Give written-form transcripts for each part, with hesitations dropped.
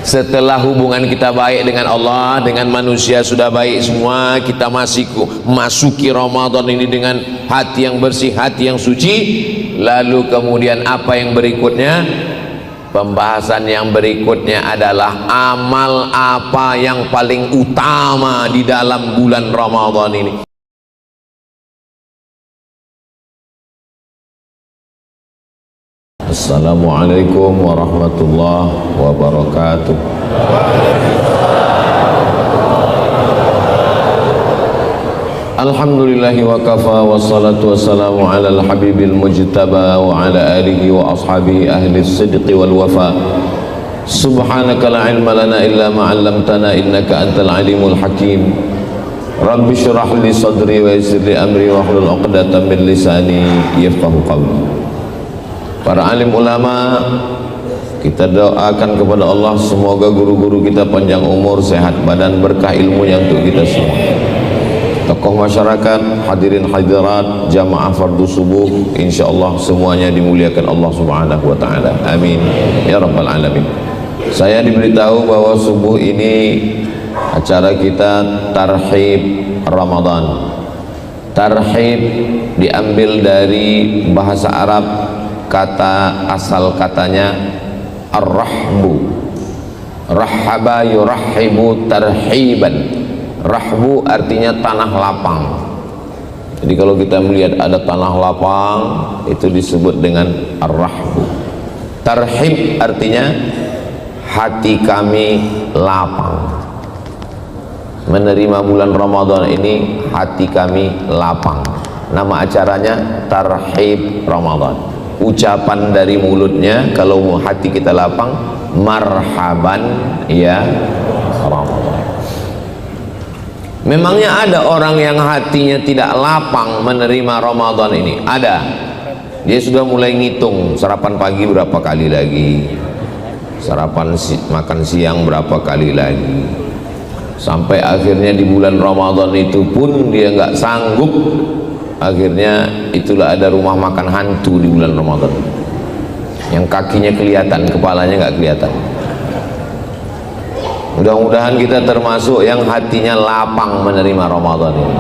Setelah hubungan kita baik dengan Allah, dengan manusia sudah baik semua, kita masih masuki Ramadan ini dengan hati yang bersih, hati yang suci. Lalu kemudian apa yang berikutnya? Pembahasan yang berikutnya adalah amal apa yang paling utama di dalam bulan Ramadan ini. Assalamualaikum warahmatullahi wabarakatuh. Alhamdulillahi wa kafa, wassalatu wassalamu ala al-habibil mujtaba wa ala alihi wa ashabihi ahli sidqi wal wafa. Subhanaka la ilma lana illa ma 'allamtana innaka antal alimul hakim. Rabbi shrah li sadri wa yassir li amri wa hlul 'uqdatam min lisani yafqahu qawli. Para alim ulama, kita doakan kepada Allah semoga guru-guru kita panjang umur, sehat badan, berkah ilmunya untuk kita semua. Tokoh masyarakat, hadirin hadirat, jamaah fardu subuh, insyaallah semuanya dimuliakan Allah Subhanahu wa taala. Amin ya rabbal alamin. Saya diberitahu bahwa subuh ini acara kita tarhib Ramadan. Tarhib diambil dari bahasa Arab, kata asal katanya ar-rahbu. Rahaba yurahhibu tarhiban. Rahbu artinya tanah lapang. Jadi kalau kita melihat ada tanah lapang, itu disebut dengan ar-rahbu. Tarhib artinya hati kami lapang. Menerima bulan Ramadan ini hati kami lapang. Nama acaranya tarhib Ramadan. Ucapan dari mulutnya kalau hati kita lapang, marhaban ya Ramadan. Memangnya ada orang yang hatinya tidak lapang menerima Ramadan ini? Ada. Dia sudah mulai ngitung sarapan pagi berapa kali lagi, makan siang berapa kali lagi, sampai akhirnya di bulan Ramadan itu pun dia nggak sanggup. Akhirnya itulah ada rumah makan hantu di bulan Ramadan, yang kakinya kelihatan, kepalanya nggak kelihatan. Mudah-mudahan kita termasuk yang hatinya lapang menerima Ramadan ini.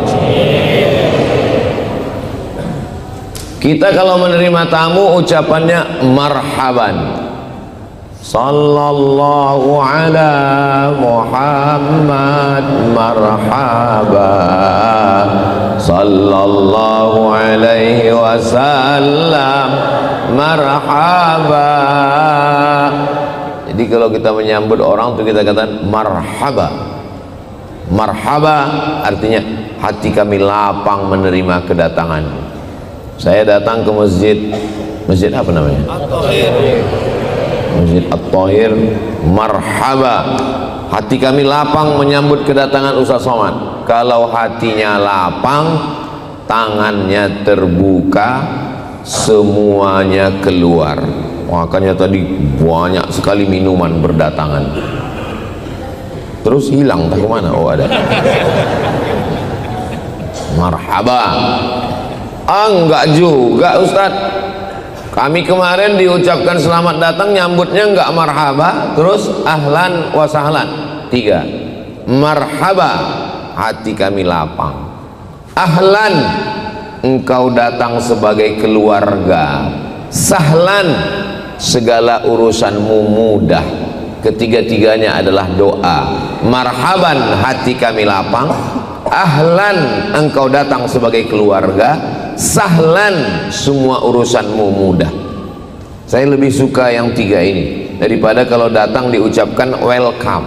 Kita kalau menerima tamu ucapannya marhaban. Sallallahu ala Muhammad marhaba. Sallallahu alaihi wasallam marhaba. Jadi kalau kita menyambut orang itu kita katakan marhaba. Marhaba artinya hati kami lapang menerima kedatangan. Saya datang ke masjid apa namanya? Masjid At-Tahir, marhaba. Hati kami lapang menyambut kedatangan Ustaz Somad. Kalau hatinya lapang, tangannya terbuka, semuanya keluar. Makanya tadi banyak sekali minuman berdatangan. Terus hilang, tak kemana? Oh ada. Marhaba. Enggak juga Ustaz. Kami kemarin diucapkan selamat datang, nyambutnya enggak marhaba, terus ahlan wa sahlan. 3. Marhaba, hati kami lapang. Ahlan, engkau datang sebagai keluarga. Sahlan, segala urusanmu mudah. Ketiga-tiganya adalah doa. Marhaban, hati kami lapang. Ahlan, engkau datang sebagai keluarga. Sahlan, semua urusanmu mudah. Saya lebih suka yang 3 ini daripada kalau datang diucapkan welcome.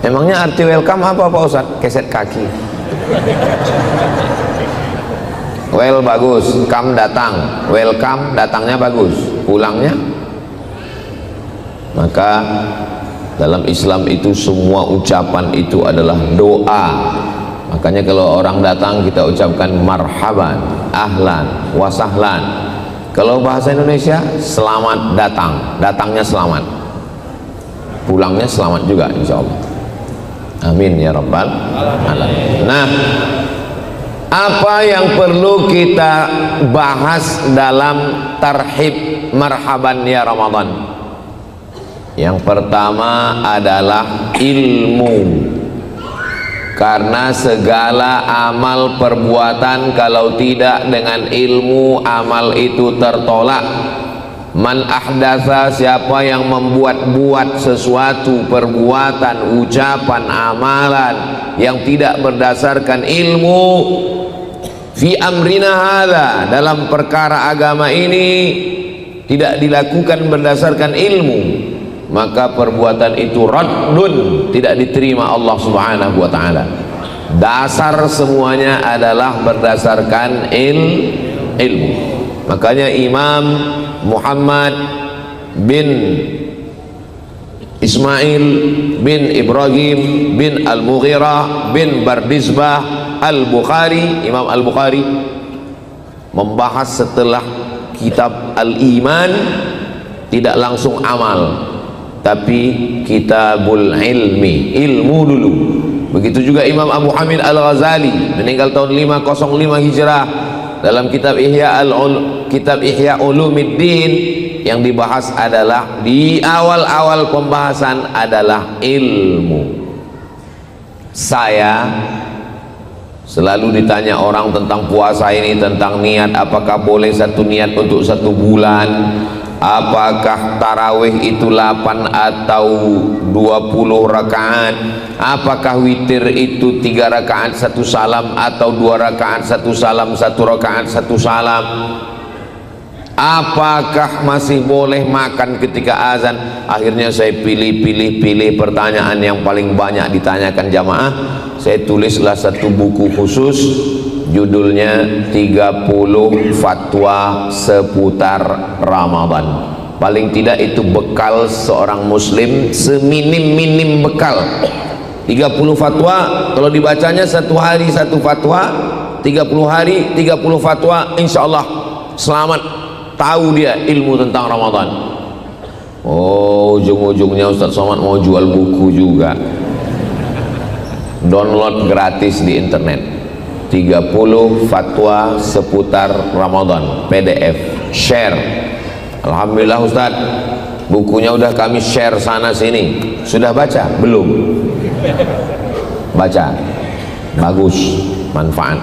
Emangnya arti welcome apa Pak Ustaz? Keset kaki. Well bagus, come datang, welcome datangnya bagus, pulangnya. Maka dalam Islam itu semua ucapan itu adalah doa. Makanya kalau orang datang kita ucapkan marhaban, ahlan, wasahlan. Kalau bahasa Indonesia selamat datang, datangnya selamat, pulangnya selamat juga insya Allah. Amin ya rabbal alamin. Nah, apa yang perlu kita bahas dalam tarhib marhaban ya Ramadan? Yang pertama adalah ilmu. Karena segala amal perbuatan kalau tidak dengan ilmu, amal itu tertolak. Man ahdatsa, siapa yang membuat-buat sesuatu perbuatan, ucapan, amalan yang tidak berdasarkan ilmu, fi amrina hadza, dalam perkara agama ini tidak dilakukan berdasarkan ilmu, maka perbuatan itu raddun, tidak diterima Allah Subhanahu wa taala. Dasar semuanya adalah berdasarkan ilmu. Makanya Imam Muhammad bin Ismail bin Ibrahim bin Al-Mughirah bin Bardizbah Al-Bukhari, Imam Al-Bukhari membahas setelah kitab Al-Iman tidak langsung amal, tapi kitabul ilmi, ilmu dulu. Begitu juga Imam Abu Hamid Al-Ghazali meninggal tahun 505 Hijrah, dalam kitab Ihya Ulumuddin yang dibahas adalah di awal-awal pembahasan adalah ilmu. Saya selalu ditanya orang tentang puasa ini, tentang niat, apakah boleh satu niat untuk 1 bulan, apakah tarawih itu 8 atau 20 rakaat, apakah witir itu 3 rakaat 1 salam atau 2 rakaat 1 salam, 1 rakaat 1 salam, apakah masih boleh makan ketika azan. Akhirnya saya pilih pertanyaan yang paling banyak ditanyakan jamaah. Saya tulislah 1 buku khusus, judulnya 30 fatwa seputar Ramadan. Paling tidak itu bekal seorang muslim, seminim-minim bekal. 30 fatwa, kalau dibacanya 1 hari 1 fatwa, 30 hari 30 fatwa, insya Allah selamat, tahu dia ilmu tentang Ramadan. Oh, ujung-ujungnya Ustaz Somad mau jual buku juga. Download gratis di internet, 30 fatwa seputar Ramadan, PDF, share. Alhamdulillah Ustaz, bukunya udah kami share sana sini. Sudah baca? Belum? Baca, bagus, manfaat.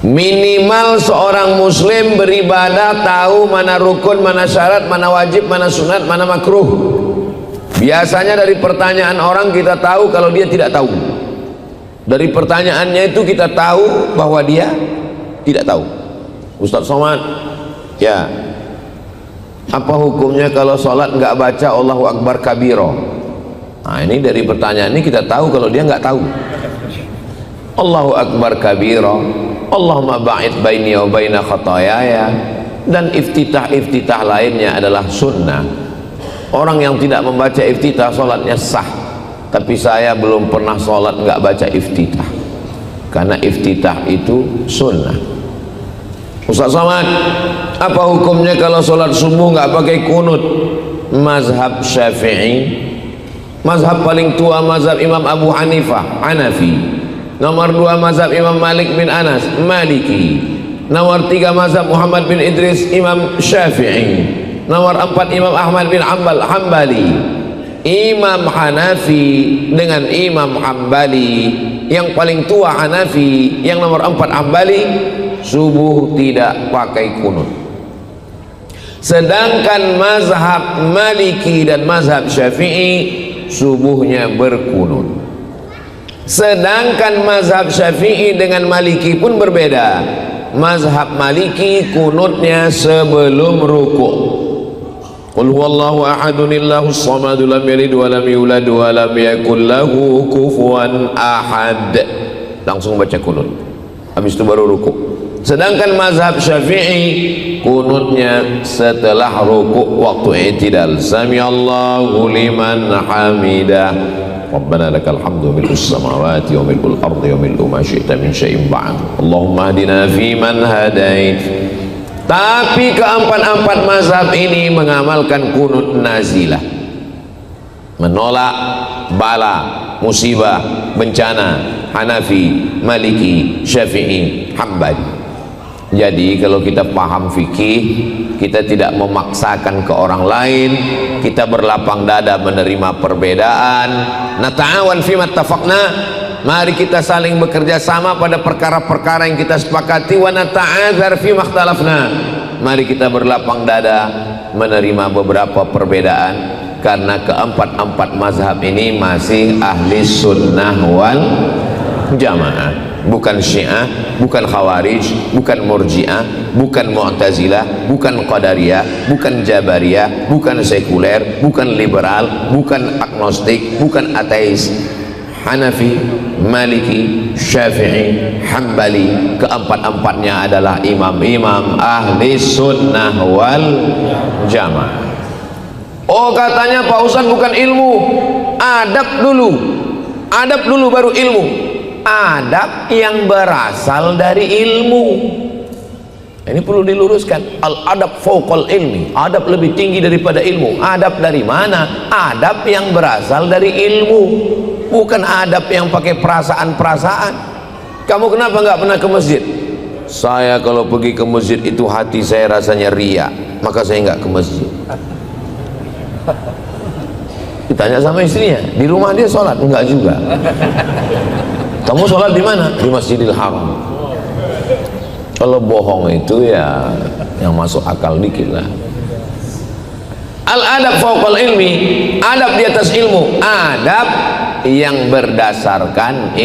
Minimal seorang muslim beribadah tahu mana rukun, mana syarat, mana wajib, mana sunat, mana makruh. Biasanya dari pertanyaan orang kita tahu kalau dia tidak tahu. Dari pertanyaannya itu kita tahu bahwa dia tidak tahu. Ustaz Somad, ya, apa hukumnya kalau sholat nggak baca Allahu Akbar kabiro? Nah, ini dari pertanyaan ini kita tahu kalau dia nggak tahu. Allahu Akbar kabiro, Allahumma ba'id baini wa baina khatayaya, dan iftitah lainnya adalah sunnah. Orang yang tidak membaca iftitah sholatnya sah, tapi saya belum pernah sholat nggak baca iftitah, karena iftitah itu sunnah. Ustaz Somad, apa hukumnya kalau sholat subuh nggak pakai kunut? Mazhab Syafi'i, mazhab paling tua mazhab Imam Abu Hanifah, Hanafi. Nomor 2 mazhab Imam Malik bin Anas, Maliki. Nomor 3 mazhab Muhammad bin Idris, Imam Syafi'i. Nomor 4 Imam Ahmad bin Hanbal, Hambali. Imam Hanafi dengan Imam Hambali, yang paling tua Hanafi, yang nomor 4 Hambali, subuh tidak pakai kunut. Sedangkan mazhab Maliki dan mazhab Syafi'i subuhnya berkunut. Sedangkan mazhab Syafi'i dengan Maliki pun berbeda. Mazhab Maliki kunutnya sebelum rukuk. Qul huwallahu ahadun illahus samad lam yalid wa lam yulad wa lam yakul lahu kufuwan ahad. Langsung baca kunut. Habis itu baru rukuk. Sedangkan mazhab Syafi'i kunutnya setelah rukuk waktu i'tidal. Samiallahu liman hamidah. Rabbana lakal hamdu mil'us samawati wa mil'ul ardi wa mil'u ma syi'ta min syai'in ba'd. Allahumma hadina fi man hadait. Tapi keempat-empat mazhab ini mengamalkan kunut nazilah, menolak bala, musibah, bencana. Hanafi, Maliki, Syafi'i, Hambali. Jadi kalau kita paham fikih, kita tidak memaksakan ke orang lain, kita berlapang dada menerima perbedaan. Nata'awan fima ittafaqna, mari kita saling bekerja sama pada perkara-perkara yang kita sepakati. Wa nata'adzar fima ikhtalafna, mari kita berlapang dada menerima beberapa perbedaan, karena keempat-empat mazhab ini masih ahli sunnah wal jamaah. Bukan Syiah, bukan Khawarij, bukan Murji'ah, bukan Mu'tazilah, bukan Qadariyah, bukan Jabariyah, bukan sekuler, bukan liberal, bukan agnostik, bukan ateis. Hanafi, Maliki, Syafi'i, Hambali, keempat-empatnya adalah imam-imam ahli sunnah wal jamaah. Oh, katanya Pak Ustadz bukan ilmu, adab dulu baru ilmu. Adab yang berasal dari ilmu. Ini perlu diluruskan. Al-adab fauqal ilmi, adab lebih tinggi daripada ilmu. Adab dari mana? Adab yang berasal dari ilmu, bukan adab yang pakai perasaan-perasaan. Kamu kenapa nggak pernah ke masjid? Saya kalau pergi ke masjid itu hati saya rasanya ria, maka saya nggak ke masjid. Ditanya sama istrinya, di rumah dia sholat? Enggak juga. Kamu sholat di mana? Di Masjidil Haram. Kalau bohong itu ya yang masuk akal dikit lah. Al-adab fauqal ilmi, adab di atas ilmu, adab yang berdasarkan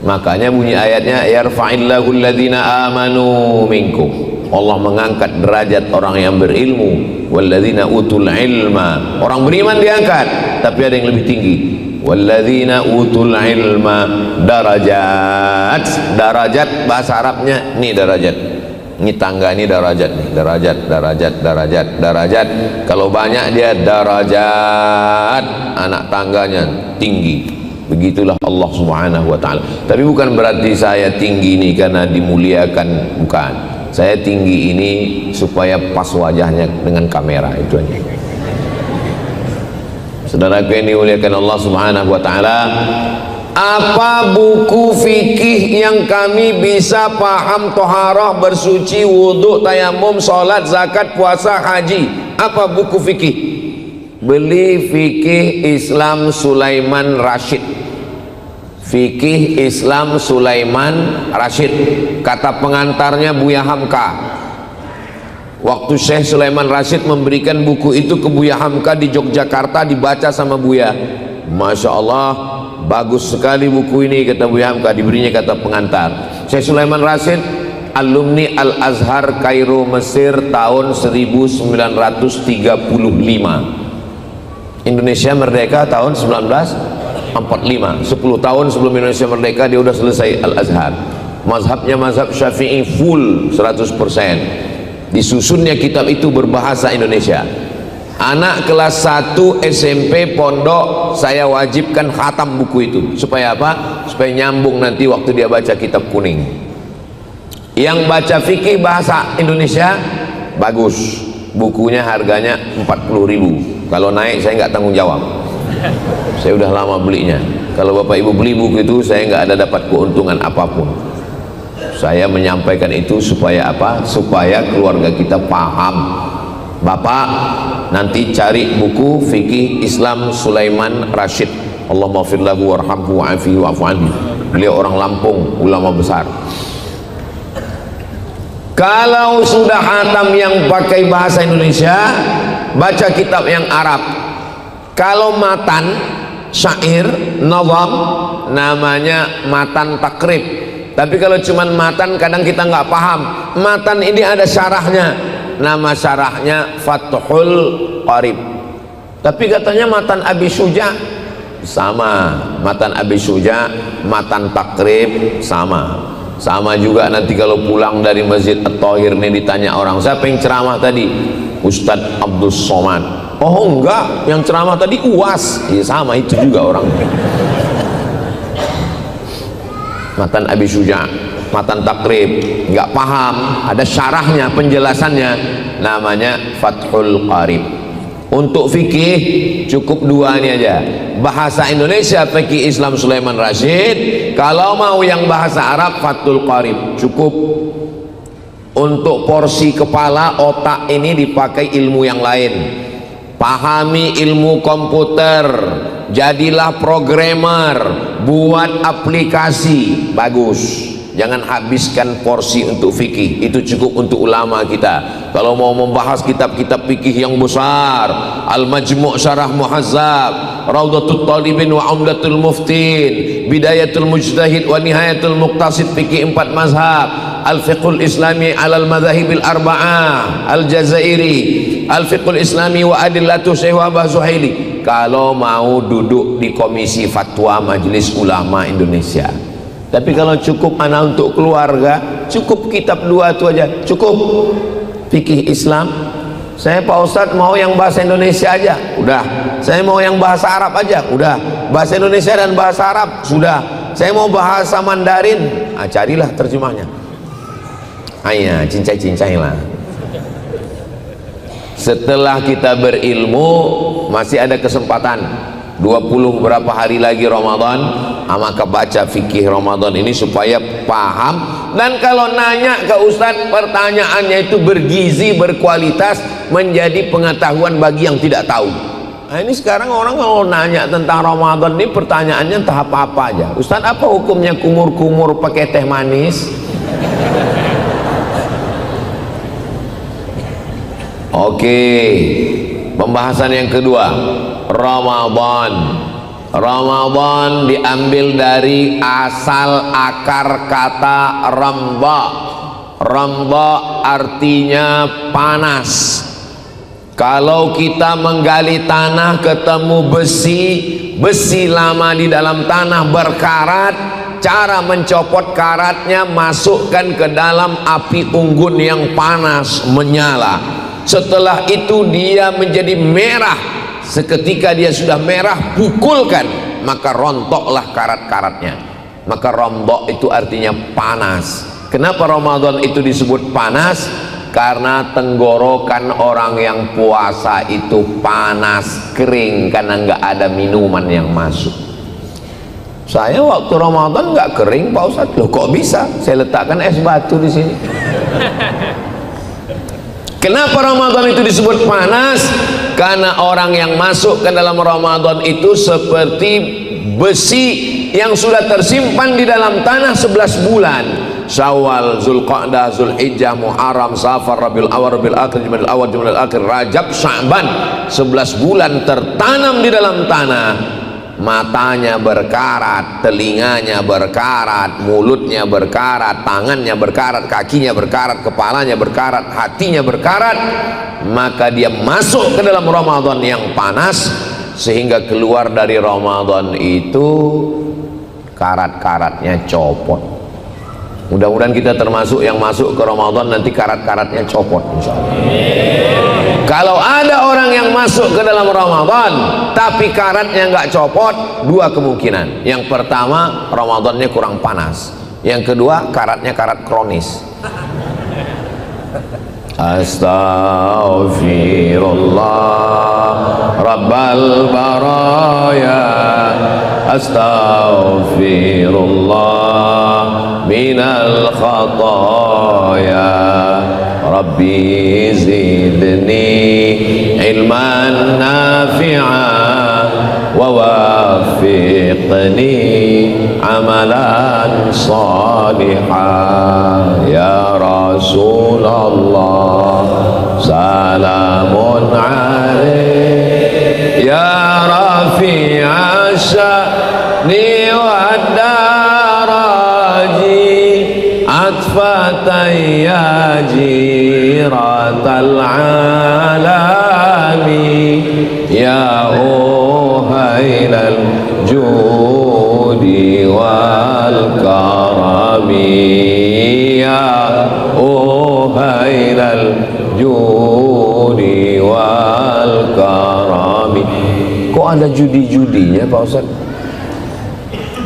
Makanya bunyi ayatnya, yarfa'illahu alladhina amanu minkum, Allah mengangkat derajat orang yang berilmu. Walladzina utul ilma, orang beriman diangkat, tapi ada yang lebih tinggi. Walladzina utul ilma darajat. Darajat bahasa Arabnya ini darajat. Ini tangga, ini darajat nih. Darajat. Kalau banyak dia darajat, anak tangganya tinggi. Begitulah Allah Subhanahu wa taala. Tapi bukan berarti saya tinggi ini karena dimuliakan, bukan. Saya tinggi ini supaya pas wajahnya dengan kamera, itu aja. Saudaraku yang dimuliakan Allah Subhanahu wa taala, apa buku fikih yang kami bisa paham toharah, bersuci, wudhu, tayamum, sholat, zakat, puasa, haji? Apa buku fikih? Beli Fikih Islam Sulaiman Rashid. Fikih Islam Sulaiman Rashid, kata pengantarnya Buya Hamka. Waktu Syekh Sulaiman Rashid memberikan buku itu ke Buya Hamka di Yogyakarta, dibaca sama Buya. Masya Allah, bagus sekali buku ini, kata Buya Hamka. Diberinya kata pengantar. Syekh Sulaiman Rashid alumni Al-Azhar Kairo Mesir tahun 1935. Indonesia merdeka tahun 1945. 10 tahun sebelum Indonesia merdeka dia sudah selesai Al-Azhar. Mazhabnya mazhab Syafi'i full 100%. Disusunnya kitab itu berbahasa Indonesia. Anak kelas 1 SMP pondok saya wajibkan khatam buku itu. Supaya apa? Supaya nyambung nanti waktu dia baca kitab kuning. Yang baca fikih bahasa Indonesia bagus, bukunya harganya 40.000. Kalau naik saya nggak tanggung jawab, saya udah lama belinya. Kalau bapak ibu beli buku itu saya nggak ada dapat keuntungan apapun. Saya menyampaikan itu supaya apa? Supaya keluarga kita paham. Bapak nanti cari buku Fikih Islam Sulaiman Rashid, Allahumma fir lahu warhamhu wa'afihi wa'fu anhu. Beliau orang Lampung, ulama besar. Kalau sudah khatam yang pakai bahasa Indonesia, baca kitab yang Arab. Kalau matan, syair, nazam, namanya matan takrib. Tapi kalau cuman matan kadang kita nggak paham. Matan ini ada syarahnya, nama syarahnya Fathul Qarib. Tapi katanya matan Abi Syuja sama, matan Abi Syuja, matan takrib sama. Sama juga nanti kalau pulang dari Masjid At-Thahir nih ditanya orang, siapa yang ceramah tadi? Ustadz Abdul Somad. Oh enggak, yang ceramah tadi UAS. Ya sama itu juga orang. Matan Abi Syuja, matan takrib, nggak paham, ada syarahnya, penjelasannya, namanya Fathul Qarib. Untuk fikih cukup dua ini aja, bahasa Indonesia fikih Islam Sulaiman Rasyid. Kalau mau yang bahasa Arab Fathul Qarib cukup. Untuk porsi kepala otak ini dipakai ilmu yang lain. Pahami ilmu komputer, jadilah programmer, buat aplikasi, bagus. Jangan habiskan porsi untuk fikih, itu cukup untuk ulama kita. Kalau mau membahas kitab-kitab fikih yang besar, Al-Majmu' Syarah Muhazzab, Raudatul Talibin wa Umdatul Muftin, Bidayatul Mujtahid wa Nihayatul Muqtasid, fikih 4 mazhab, Al-Fiqhul Islami alal Madhahibil Arba'ah, Al-Jazairi, Al-Fiqhul Islami wa Adillatu Syekh Wahbah Zuhaili. Kalau mau duduk di komisi fatwa Majelis Ulama Indonesia. Tapi kalau cukup anak untuk keluarga, cukup kitab 2 itu aja, cukup. Fikih Islam, saya Pak Ustadz mau yang bahasa Indonesia aja, udah. Saya mau yang bahasa Arab aja, udah. Bahasa Indonesia dan bahasa Arab, sudah. Saya mau bahasa Mandarin, carilah terjemahnya. Ayah, cincai-cincai lah. Setelah kita berilmu, masih ada kesempatan 20 berapa hari lagi Ramadan, maka baca fikih Ramadan ini supaya paham. Dan kalau nanya ke Ustadz, pertanyaannya itu bergizi, berkualitas, menjadi pengetahuan bagi yang tidak tahu. Nah, ini sekarang orang kalau nanya tentang Ramadan ini pertanyaannya entah apa-apa aja. Ustadz, apa hukumnya kumur-kumur pakai teh manis? Oke, pembahasan yang kedua, Ramadan. Ramadan diambil dari asal akar kata ramba. Ramba artinya panas. Kalau kita menggali tanah ketemu besi, besi lama di dalam tanah berkarat, cara mencopot karatnya masukkan ke dalam api unggun yang panas menyala. Setelah itu dia menjadi merah. Seketika dia sudah merah, pukulkan, maka rontoklah karat-karatnya. Maka rombok itu artinya panas. Kenapa Ramadan itu disebut panas? Karena tenggorokan orang yang puasa itu panas, kering, karena nggak ada minuman yang masuk. Saya waktu Ramadan nggak kering Pak Ustadz. Loh kok bisa? Saya letakkan es batu di sini. Kenapa Ramadan itu disebut panas? Karena orang yang masuk ke dalam Ramadan itu seperti besi yang sudah tersimpan di dalam tanah 11 bulan. Syawal, Zulqa'dah, Zulhijjah, Muharram, Safar, Rabiul Awal, Rabiul Akhir, Jumadil Awal, Jumadil Akhir, Rajab, Sya'ban. 11 bulan tertanam di dalam tanah. Matanya berkarat, telinganya berkarat, mulutnya berkarat, tangannya berkarat, kakinya berkarat, kepalanya berkarat, hatinya berkarat. Maka dia masuk ke dalam Ramadan yang panas, sehingga keluar dari Ramadan itu karat-karatnya copot. Mudah-mudahan kita termasuk yang masuk ke Ramadan nanti karat-karatnya copot, insyaallah. Kalau ada orang yang masuk ke dalam Ramadan tapi karatnya nggak copot, 2 kemungkinan. Yang pertama, Ramadannya kurang panas. Yang kedua, karatnya karat kronis. Astaghfirullah Rabbal baraya, astaghfirullah minal khataya, Rabbi zidni ilman nafi'an wa wafiqni amalan salihan. Ya Rasulullah salamun alaik, ya rafi'a sya'ni wa daraji, atfatan ya jiratal alami, ya uhailal judi wal karami, ya uhailal judi wal karami. Kok ada judi-judinya Pak Ustaz?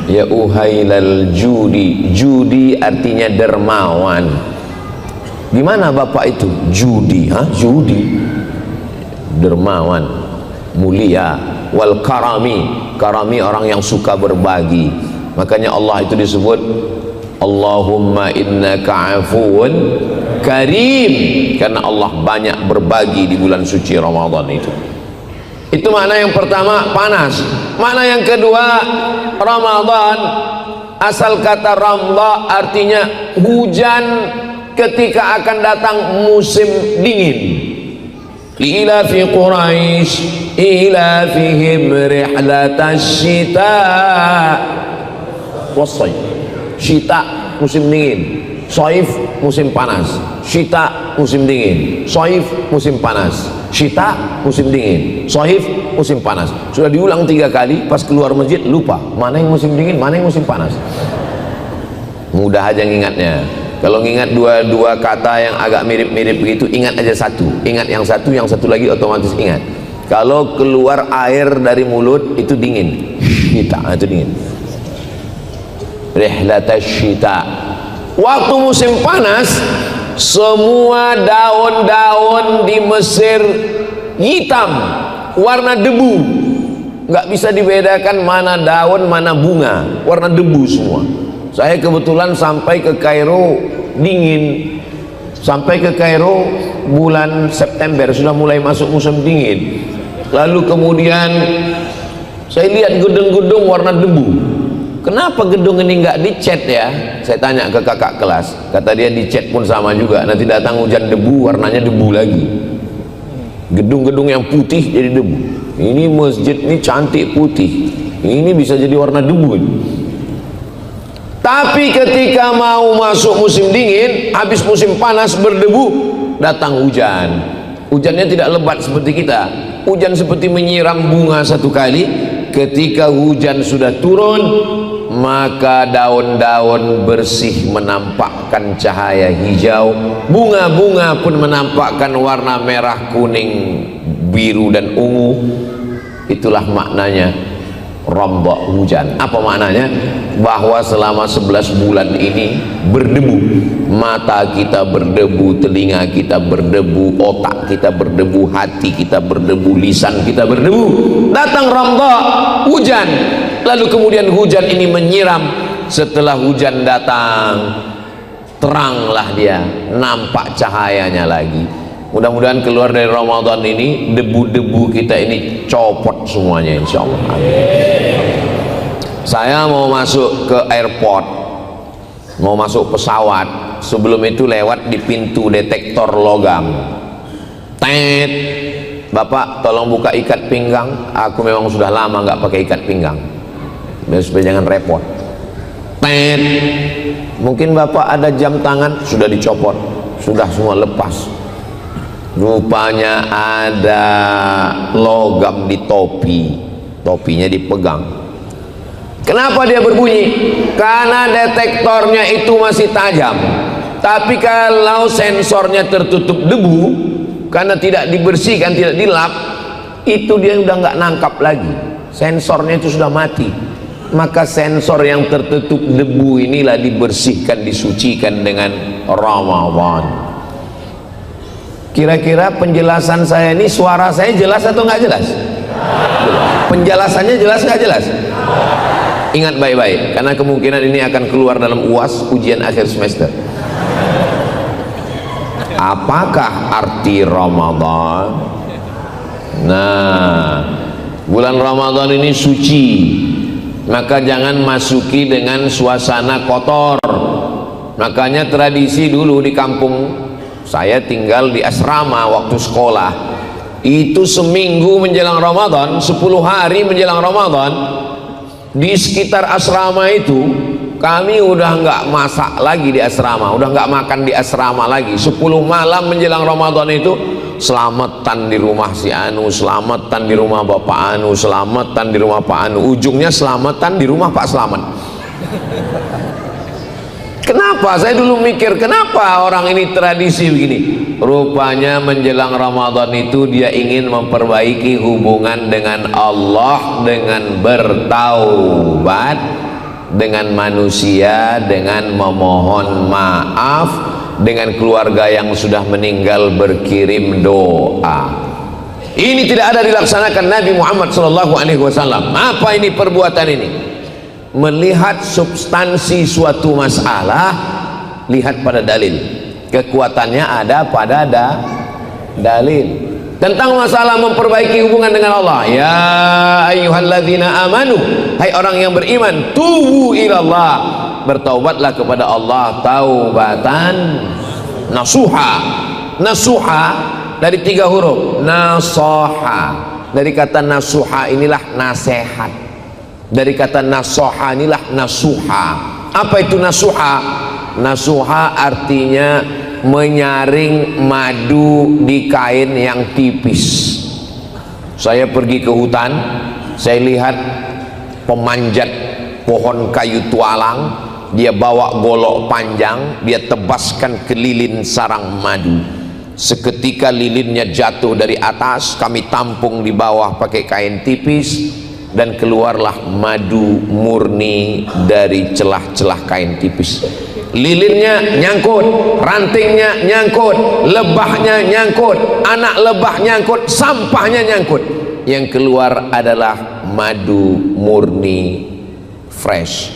Ya uhailal judi. Judi artinya dermawan. Gimana Bapak itu? Judi, judi. Dermawan. mulia, wal karami, karami orang yang suka berbagi. Makanya Allah itu disebut Allahumma innaka afuun karim, karena Allah banyak berbagi di bulan suci Ramadan itu. Itu makna yang pertama, panas. Makna yang kedua, Ramadan, asal kata ramda artinya hujan ketika akan datang musim dingin. Li'ilafi Quraisy ilafihim rihlatasy syita was-shayf. Syita musim dingin, shaif musim panas. Syita musim dingin, shaif musim panas. Syita musim dingin, shaif musim panas. Sudah diulang 3 kali, pas keluar masjid lupa mana yang musim dingin, mana yang musim panas. Mudah aja ngingatnya. Kalau ngingat dua kata yang agak mirip-mirip begitu, ingat aja satu. Ingat yang satu lagi otomatis ingat. Kalau keluar air dari mulut itu dingin, syita itu dingin. Rihlatasy syita. Waktu musim panas, semua daun-daun di Mesir hitam, warna debu, nggak bisa dibedakan mana daun mana bunga, warna debu semua. Saya kebetulan sampai ke Kairo dingin, sampai ke Kairo bulan September, sudah mulai masuk musim dingin. Lalu kemudian saya lihat gedung-gedung warna debu. Kenapa gedung ini nggak dicat ya? Saya tanya ke kakak kelas, kata dia dicat pun sama juga, nanti datang hujan debu warnanya debu lagi. Gedung-gedung yang putih jadi debu. Ini masjid ini cantik putih, ini bisa jadi warna debu. Tapi ketika mau masuk musim dingin, habis musim panas berdebu, datang hujan. Hujannya tidak lebat seperti kita, hujan seperti menyiram bunga 1 kali. Ketika hujan sudah turun, maka daun-daun bersih menampakkan cahaya hijau, bunga-bunga pun menampakkan warna merah, kuning, biru dan ungu. Itulah maknanya ramda, hujan. Apa maknanya? Bahwa selama 11 bulan ini berdebu, mata kita berdebu, telinga kita berdebu, otak kita berdebu, hati kita berdebu, lisan kita berdebu. Datang ramda, hujan, lalu kemudian hujan ini menyiram. Setelah hujan datang, teranglah dia, nampak cahayanya lagi. Mudah-mudahan keluar dari Ramadan ini debu-debu kita ini copot semuanya, insya Allah. Saya mau masuk ke airport, mau masuk pesawat, sebelum itu lewat di pintu detektor logam. Tet, Bapak tolong buka ikat pinggang. Aku memang sudah lama nggak pakai ikat pinggang, supaya jangan repot. Tet, mungkin Bapak ada jam tangan, sudah dicopot, sudah semua lepas. Rupanya ada logam di topi, topinya dipegang. Kenapa dia berbunyi? Karena detektornya itu masih tajam. Tapi kalau sensornya tertutup debu, karena tidak dibersihkan, tidak dilap, itu dia udah nggak nangkap lagi. Sensornya itu sudah mati. Maka sensor yang tertutup debu inilah dibersihkan, disucikan dengan Ramadan. Kira-kira penjelasan saya ini, suara saya jelas atau nggak jelas? Penjelasannya jelas nggak jelas? Ingat baik-baik, karena kemungkinan ini akan keluar dalam UAS, ujian akhir semester. Apakah arti Ramadan? Nah, bulan Ramadan ini suci, maka jangan masuki dengan suasana kotor. Makanya tradisi dulu di kampung saya tinggal di asrama waktu sekolah, itu seminggu menjelang Ramadan, 10 hari menjelang Ramadan, di sekitar asrama itu kami udah nggak masak lagi di asrama, udah nggak makan di asrama lagi. 10 malam menjelang Ramadan itu selamatan di rumah si Anu, selamatan di rumah Bapak Anu, selamatan di rumah Pak Anu, ujungnya selamatan di rumah Pak Slamet. Kenapa? Saya dulu mikir, kenapa orang ini tradisi begini? Rupanya menjelang Ramadan itu dia ingin memperbaiki hubungan dengan Allah, dengan bertaubat, dengan manusia, dengan memohon maaf, dengan keluarga yang sudah meninggal berkirim doa. Ini tidak ada dilaksanakan Nabi Muhammad SAW. Apa ini perbuatan ini? Melihat substansi suatu masalah, lihat pada dalil. Kekuatannya ada pada dalil. Tentang masalah memperbaiki hubungan dengan Allah, ya ayyuhalladzina amanu, hai orang yang beriman, tubu ilallah, bertaubatlah kepada Allah taubatan nasuha. Nasuha dari 3 huruf, nasoha. Dari kata nasuha inilah nasihat. Dari kata nasoha inilah nasuha. Apa itu nasuha? Nasuha artinya menyaring madu di kain yang tipis. Saya pergi ke hutan, saya lihat pemanjat pohon kayu tualang, dia bawa golok panjang, dia tebaskan ke lilin sarang madu. Seketika lilinnya jatuh dari atas, kami tampung di bawah pakai kain tipis, dan keluarlah madu murni dari celah-celah kain tipis. Lilinnya nyangkut, rantingnya nyangkut, lebahnya nyangkut, anak lebah nyangkut, sampahnya nyangkut. Yang keluar adalah madu murni fresh.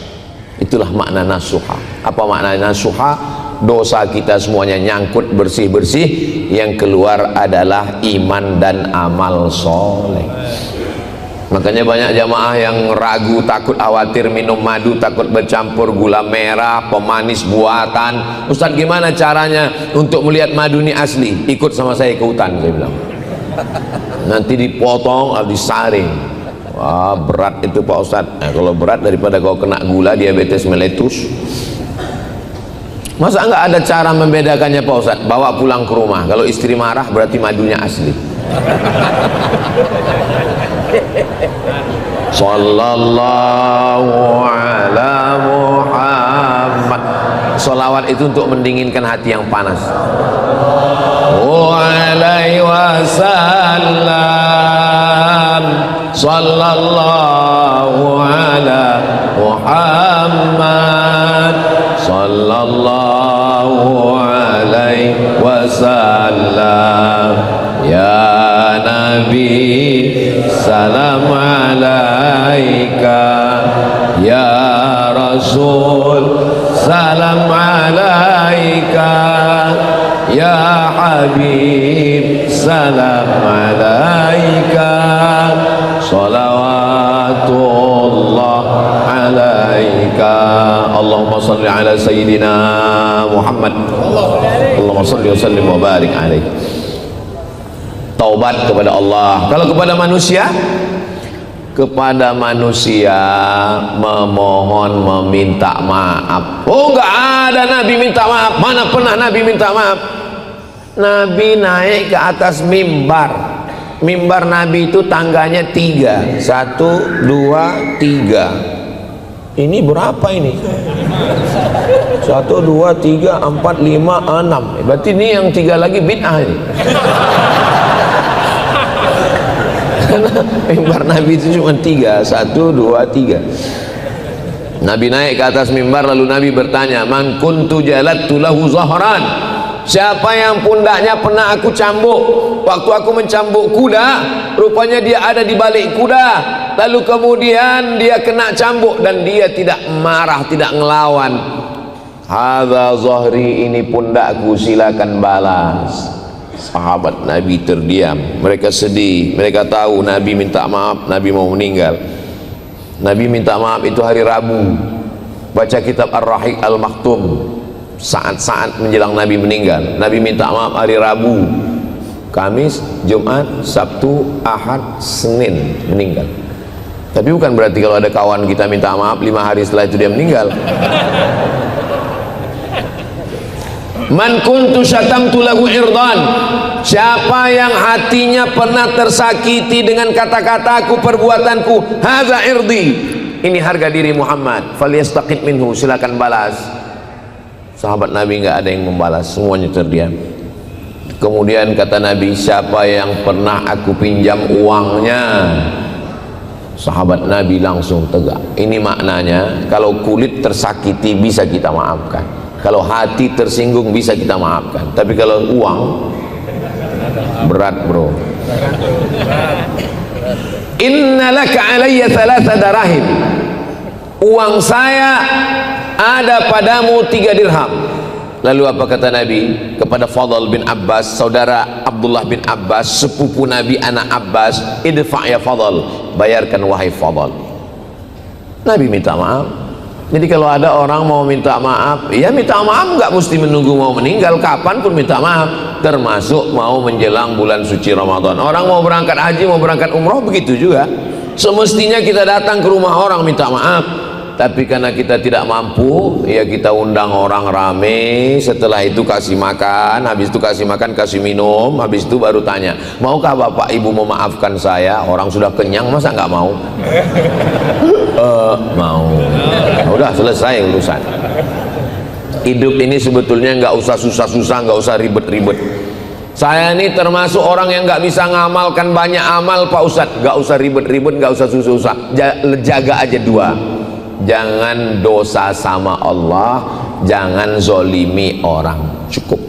Itulah makna nasuha. Apa makna nasuha? Dosa kita semuanya nyangkut bersih-bersih, yang keluar adalah iman dan amal soleh. Makanya banyak jamaah yang ragu, takut, khawatir minum madu, takut bercampur gula merah, pemanis buatan. Ustaz, gimana caranya untuk melihat madu ini asli? Ikut sama saya ke hutan, saya bilang. Nanti dipotong, disaring. Wah, berat itu Pak Ustaz. Nah, kalau berat daripada kau kena gula, diabetes meletus. Masa enggak ada cara membedakannya Pak Ustaz? Bawa pulang ke rumah. Kalau istri marah berarti madunya asli. Sallallahu ala Muhammad. Salawat itu untuk mendinginkan hati yang panas. Alaihi wasallam. Sallallahu ala Muhammad. Sallallahu alaihi wasallam. Ya Nabi, salam alaika. Ya Rasul, salam alaika. Ya Habib, salam alaika. Salawatullah alaika. Allahumma salli ala Sayyidina Muhammad. Allahumma salli wa sallim wa barik alaih. Taubat kepada Allah. Kalau kepada manusia, kepada manusia memohon, meminta maaf. Oh, enggak ada Nabi minta maaf. Mana pernah Nabi minta maaf? Nabi naik ke atas mimbar. Mimbar Nabi itu tangganya 3. 1, 2, 3. Ini berapa ini? 1, 2, 3, 4, 5, 6. Berarti ini yang 3 lagi bid'ah ini. Mimbar Nabi itu cuma 3. 1, 2, 3. Nabi naik ke atas mimbar, lalu Nabi bertanya, man kuntu jalattu lahu zahran. Siapa yang pundaknya pernah aku cambuk waktu aku mencambuk kuda, rupanya dia ada di balik kuda, lalu kemudian dia kena cambuk dan dia tidak marah, tidak ngelawan. Hadza zahri, ini pundakku, silakan balas. Sahabat Nabi terdiam, mereka sedih, mereka tahu Nabi minta maaf, Nabi mau meninggal. Nabi minta maaf itu hari Rabu. Baca kitab Ar-Rahiq Al-Maktum, saat-saat menjelang Nabi meninggal. Nabi minta maaf hari Rabu, Kamis, Jumat, Sabtu, Ahad, Senin meninggal. Tapi bukan berarti kalau ada kawan kita minta maaf 5 hari setelah itu dia meninggal. Man kuntu syatamtu lahu irdan. Siapa yang hatinya pernah tersakiti dengan kata-kataku, perbuatanku, hadza irdi, ini harga diri Muhammad, falyastaqit minhu, silakan balas. Sahabat Nabi nggak ada yang membalas, semuanya terdiam. Kemudian kata Nabi, siapa yang pernah aku pinjam uangnya? Sahabat Nabi langsung tegak. Ini maknanya, kalau kulit tersakiti bisa kita maafkan, kalau hati tersinggung bisa kita maafkan, tapi kalau uang berat bro. Inna laka alayya thalatha darahim, uang saya ada padamu 3 dirham. Lalu apa kata Nabi kepada Fadl bin Abbas, saudara Abdullah bin Abbas, sepupu Nabi anak Abbas, idfa' ya Fadl, bayarkan wahai Fadl. Nabi minta maaf. Jadi kalau ada orang mau minta maaf, ya minta maaf, nggak mesti menunggu mau meninggal, kapan pun minta maaf, termasuk mau menjelang bulan suci Ramadan. Orang mau berangkat haji, mau berangkat umroh, begitu juga. Semestinya kita datang ke rumah orang minta maaf. Tapi karena kita tidak mampu, ya kita undang orang rame, setelah itu kasih makan, habis itu kasih makan, kasih minum, habis itu baru tanya, maukah bapak ibu memaafkan saya? Orang sudah kenyang, masa nggak mau? Mau. Udah selesai urusan. Hidup ini sebetulnya nggak usah susah-susah, nggak usah ribet-ribet. Saya ini termasuk orang yang nggak bisa ngamalkan banyak amal Pak Ustadz. Nggak usah ribet-ribet, nggak usah susah-susah, jaga aja 2. Jangan dosa sama Allah, jangan zolimi orang, cukup.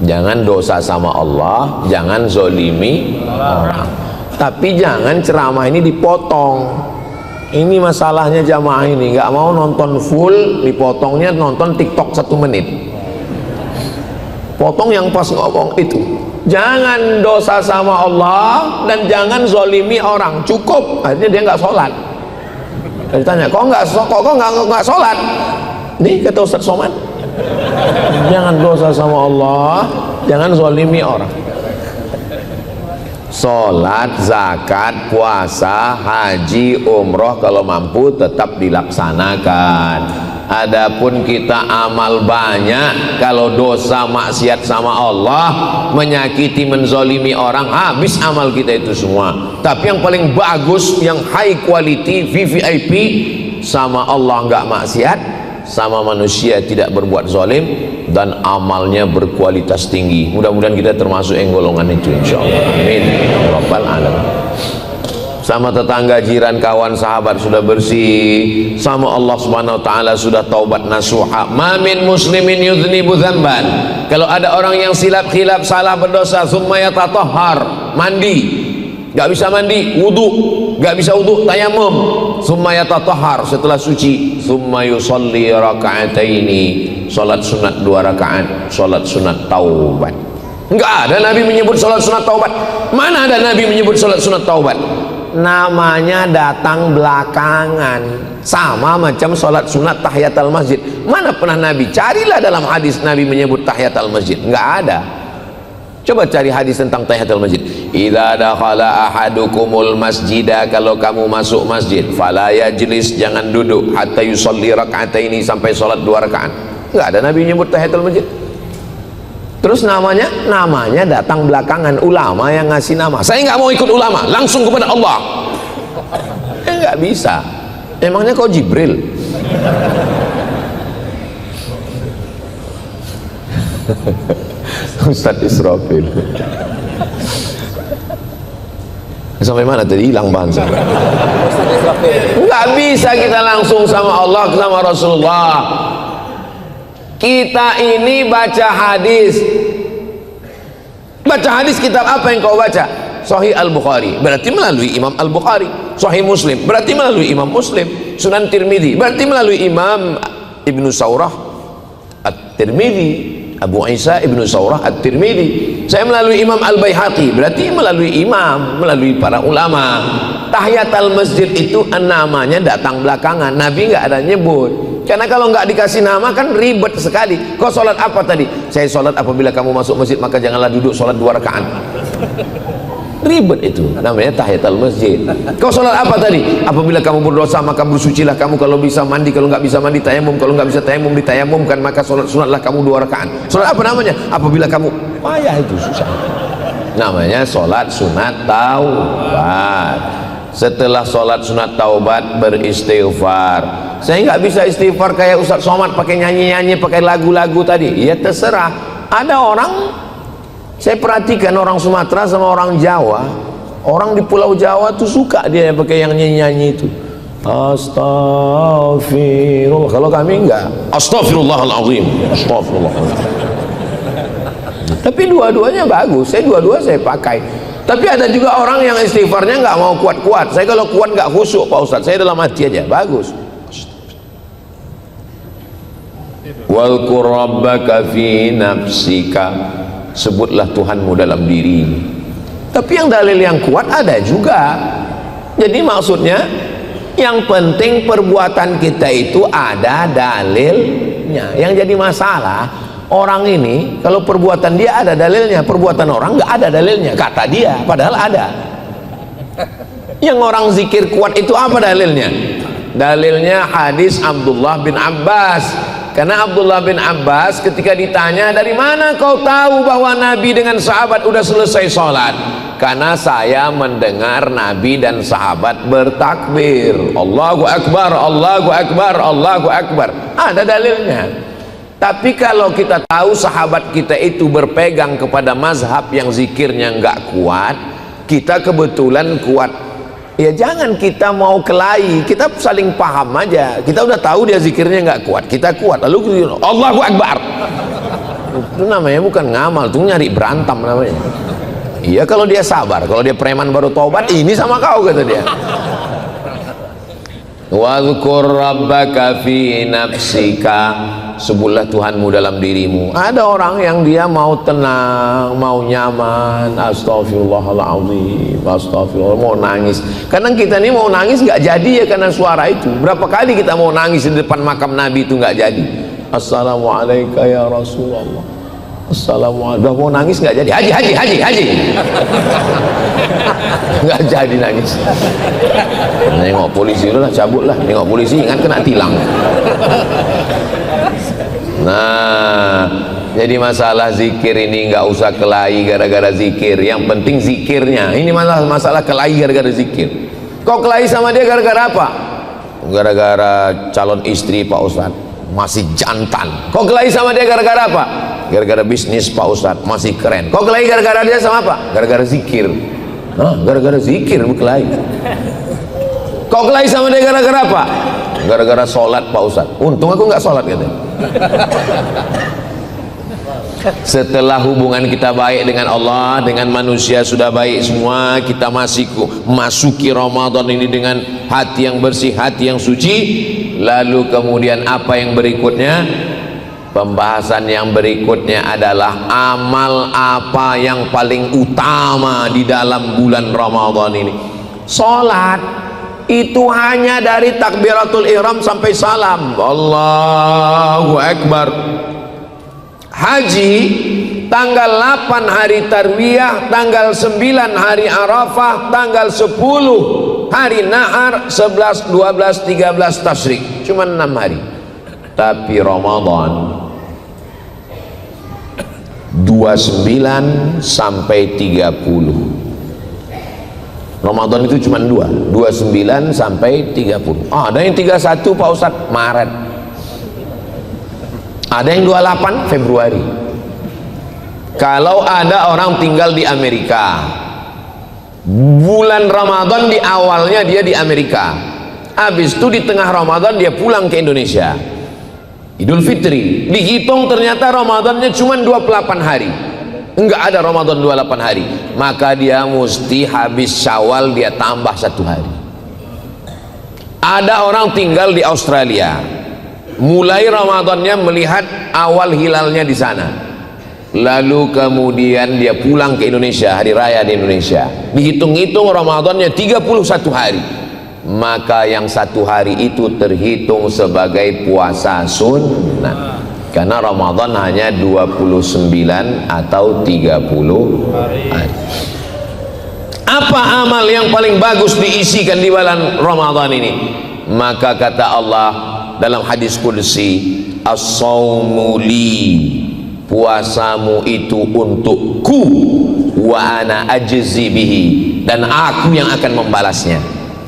Jangan dosa sama Allah, jangan zolimi orang. Tapi jangan ceramah ini dipotong. Ini masalahnya jamaah ini, nggak mau nonton full, dipotongnya nonton TikTok 1 menit. Potong yang pas ngomong itu. Jangan dosa sama Allah dan jangan zolimi orang, cukup. Akhirnya dia nggak sholat. Ditanya, kok nggak sholat? Nih kata Ustaz Somad, jangan dosa sama Allah, jangan zolimi orang. Sholat, zakat, puasa, haji, umroh kalau mampu tetap dilaksanakan. Adapun kita amal banyak, kalau dosa maksiat sama Allah, menyakiti, menzolimi orang, habis amal kita itu semua. Tapi yang paling bagus, yang high quality, VVIP, sama Allah nggak maksiat, sama manusia tidak berbuat zalim, dan amalnya berkualitas tinggi. Mudah-mudahan kita termasuk yang golongan itu, insyaallah. Amin ya rabbal alamin. Sama tetangga, jiran, kawan, sahabat sudah bersih, sama Allah subhanahu wa ta'ala sudah taubat nasuha. Ma min muslimin yudhnibu dzamban, kalau ada orang yang silap khilaf salah berdosa, summa yatatahhar, mandi, nggak bisa mandi, wudu, nggak bisa wudu, tayamum, summa yatatahhar, setelah suci, summa yusalli raka'ataini, salat sunat 2 rakaat, salat sunat taubat. Nggak ada Nabi menyebut salat sunat taubat. Mana ada Nabi menyebut salat sunat taubat? Namanya datang belakangan, sama macam sholat sunat tahiyatul masjid. Mana pernah Nabi? Carilah dalam hadis Nabi menyebut tahiyatul masjid, nggak ada. Coba cari hadis tentang tahiyatul masjid. Idza dakhala ahadukumul masjidah, kalau kamu masuk masjid, fala yajlis, jangan duduk, hatta yusalli raka'ataini, sampai sholat 2 rakaat. Nggak ada Nabi menyebut tahiyatul masjid. Terus namanya datang belakangan, ulama yang ngasih nama. Saya nggak mau ikut ulama, langsung kepada Allah. Nggak bisa. Emangnya kau Jibril? Ustadz Israfil. Sampai mana tadi? Hilang bahan saya. Nggak bisa kita langsung sama Allah, sama Rasulullah. Kita ini baca hadis kitab apa yang kau baca? Sahih Al-Bukhari, berarti melalui Imam Al-Bukhari. Sahih Muslim, berarti melalui Imam Muslim. Sunan Tirmidzi, berarti melalui Imam Ibnu Saurah At-Tirmidzi, Abu Isa Ibnu Saurah At-Tirmidzi. Saya melalui Imam Al-Baihaqi, berarti melalui imam, melalui para ulama. Tahiyatul masjid itu namanya datang belakangan, Nabi nggak ada nyebut. Karena kalau nggak dikasih nama kan ribet sekali. Kau sholat apa tadi? Saya sholat apabila kamu masuk masjid maka janganlah duduk, sholat 2 rakaat. Ribet itu, namanya tahiyatul masjid. Kau sholat apa tadi? Apabila kamu berdosa maka bersucilah kamu, kalau bisa mandi, kalau nggak bisa mandi tayamum, kalau nggak bisa tayamum ditayamumkan, maka sholat sunatlah kamu 2 rakaat. Sholat apa namanya? Apabila kamu payah, itu susah. Namanya sholat sunat taubat. Setelah sholat sunat taubat beristighfar. Saya nggak bisa istighfar kayak Ustaz Somad pakai nyanyi-nyanyi, pakai lagu-lagu tadi. Ya terserah. Ada orang, saya perhatikan orang Sumatera sama orang Jawa, orang di Pulau Jawa tuh suka dia pakai yang nyanyi-nyanyi itu. Astagfirullah. Kalau kami enggak. Astagfirullahaladzim. Astagfirullahaladzim. Tapi dua-duanya bagus, saya pakai. Tapi ada juga orang yang istighfarnya nggak mau kuat-kuat. Saya kalau kuat nggak khusyuk Pak Ustadz, saya dalam hati aja, bagus. Walqur rabbaka fi nafsika, sebutlah Tuhanmu dalam dirimu. Tapi yang dalil yang kuat ada juga. Jadi maksudnya yang penting perbuatan kita itu ada dalilnya. Yang jadi masalah orang ini kalau perbuatan dia ada dalilnya, perbuatan orang nggak ada dalilnya, kata dia padahal ada. Yang orang zikir kuat itu apa dalilnya? Dalilnya hadis Abdullah bin Abbas. Karena Abdullah bin Abbas ketika ditanya, dari mana kau tahu bahwa Nabi dengan sahabat udah selesai sholat? Karena saya mendengar Nabi dan sahabat bertakbir, Allahu Akbar, Allahu Akbar, Allahu Akbar. Ada dalilnya. Tapi kalau kita tahu sahabat kita itu berpegang kepada mazhab yang zikirnya nggak kuat, kita kebetulan kuat, ya jangan kita mau kelahi, kita saling paham aja. Kita udah tahu dia zikirnya nggak kuat, kita kuat, lalu Allahu Akbar. Itu namanya bukan ngamal, itu nyari berantem namanya. Iya kalau dia sabar, kalau dia preman baru tobat, ini sama kau kata dia. Wadhkur rabbaka fi nafsika, sebutlah Tuhanmu dalam dirimu. Ada orang yang dia mau tenang, mau nyaman, astagfirullahaladzim, astagfirullah, mau nangis. Kadang kita ini mau nangis nggak jadi ya karena suara itu. Berapa kali kita mau nangis di depan makam Nabi itu nggak jadi. Assalamualaikum ya Rasulullah, assalamualaikum. Udah mau nangis nggak jadi. Haji nggak jadi nangis. Nengok polisi udah cabut lah, nengok polisi ingat kena tilang. Nah, jadi masalah zikir ini nggak usah kelahi gara-gara zikir. Yang penting zikirnya. Ini masalah kelahi gara-gara zikir. Kau kelahi sama dia gara-gara apa? Gara-gara calon istri Pak Ustadz masih jantan. Kau kelahi sama dia gara-gara apa? Gara-gara bisnis Pak Ustadz masih keren. Kau kelahi gara-gara dia sama apa? Gara-gara zikir. Nah, gara-gara zikir berkelahi. Kau kelahi sama dia gara-gara apa? Gara-gara sholat Pak Ustadz. Untung aku nggak sholat gitu. Setelah hubungan kita baik dengan Allah, dengan manusia sudah baik semua, kita masih masuki Ramadan ini dengan hati yang bersih, hati yang suci. Lalu kemudian apa yang berikutnya? Pembahasan yang berikutnya adalah amal apa yang paling utama di dalam bulan Ramadan ini. Sholat itu hanya dari takbiratul ihram sampai salam, Allahu Akbar. Haji tanggal 8 hari tarwiyah, tanggal 9 hari Arafah, tanggal 10 hari Nahar, 11, 12, 13 tasyrik, cuma 6 hari. Tapi Ramadan 29 sampai 30. Ramadan itu cuma 29 sampai 30. Ada yang 31 Pak Ustadz Maret. Ada yang 28 Februari. Kalau ada orang tinggal di Amerika, bulan Ramadan di awalnya dia di Amerika, habis itu di tengah Ramadan dia pulang ke Indonesia, Idul Fitri, dihitung ternyata Ramadannya cuma 28 hari, enggak ada Ramadan 28 hari, maka dia mesti habis Syawal dia tambah 1 hari. Ada orang tinggal di Australia, mulai Ramadannya melihat awal hilalnya di sana, lalu kemudian dia pulang ke Indonesia, hari raya di Indonesia, dihitung-hitung Ramadannya 31 hari, maka yang 1 hari itu terhitung sebagai puasa sunnah, karena Ramadan hanya 29 atau 30 hari. Apa amal yang paling bagus diisikan di bulan Ramadan ini? Maka kata Allah dalam hadis qudsi, as-saumu li, puasamu itu untukku, wa ana ajzi bihi, dan aku yang akan membalasnya.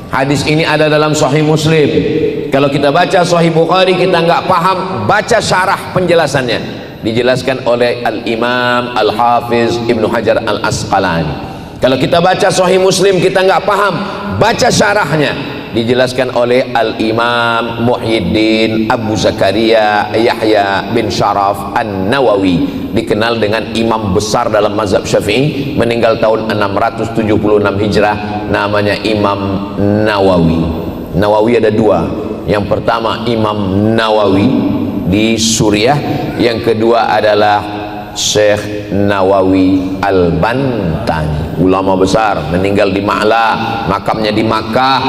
Hadis ini ada dalam Sahih Muslim. Kalau kita baca Sahih Bukhari kita nggak paham, baca syarah penjelasannya, dijelaskan oleh Al-Imam Al-Hafiz Ibnu Hajar Al-Asqalani. Kalau kita baca Sahih Muslim kita nggak paham, baca syarahnya, dijelaskan oleh Al-Imam Muhyiddin Abu Zakaria Yahya bin Sharaf An-Nawawi dikenal dengan imam besar dalam mazhab Syafi'i, meninggal tahun 676 Hijrah, namanya Imam Nawawi. Nawawi ada dua, yang pertama Imam Nawawi di Suriah, yang kedua adalah Syekh Nawawi Al-Bantani, ulama besar, meninggal di Ma'la, makamnya di Makkah.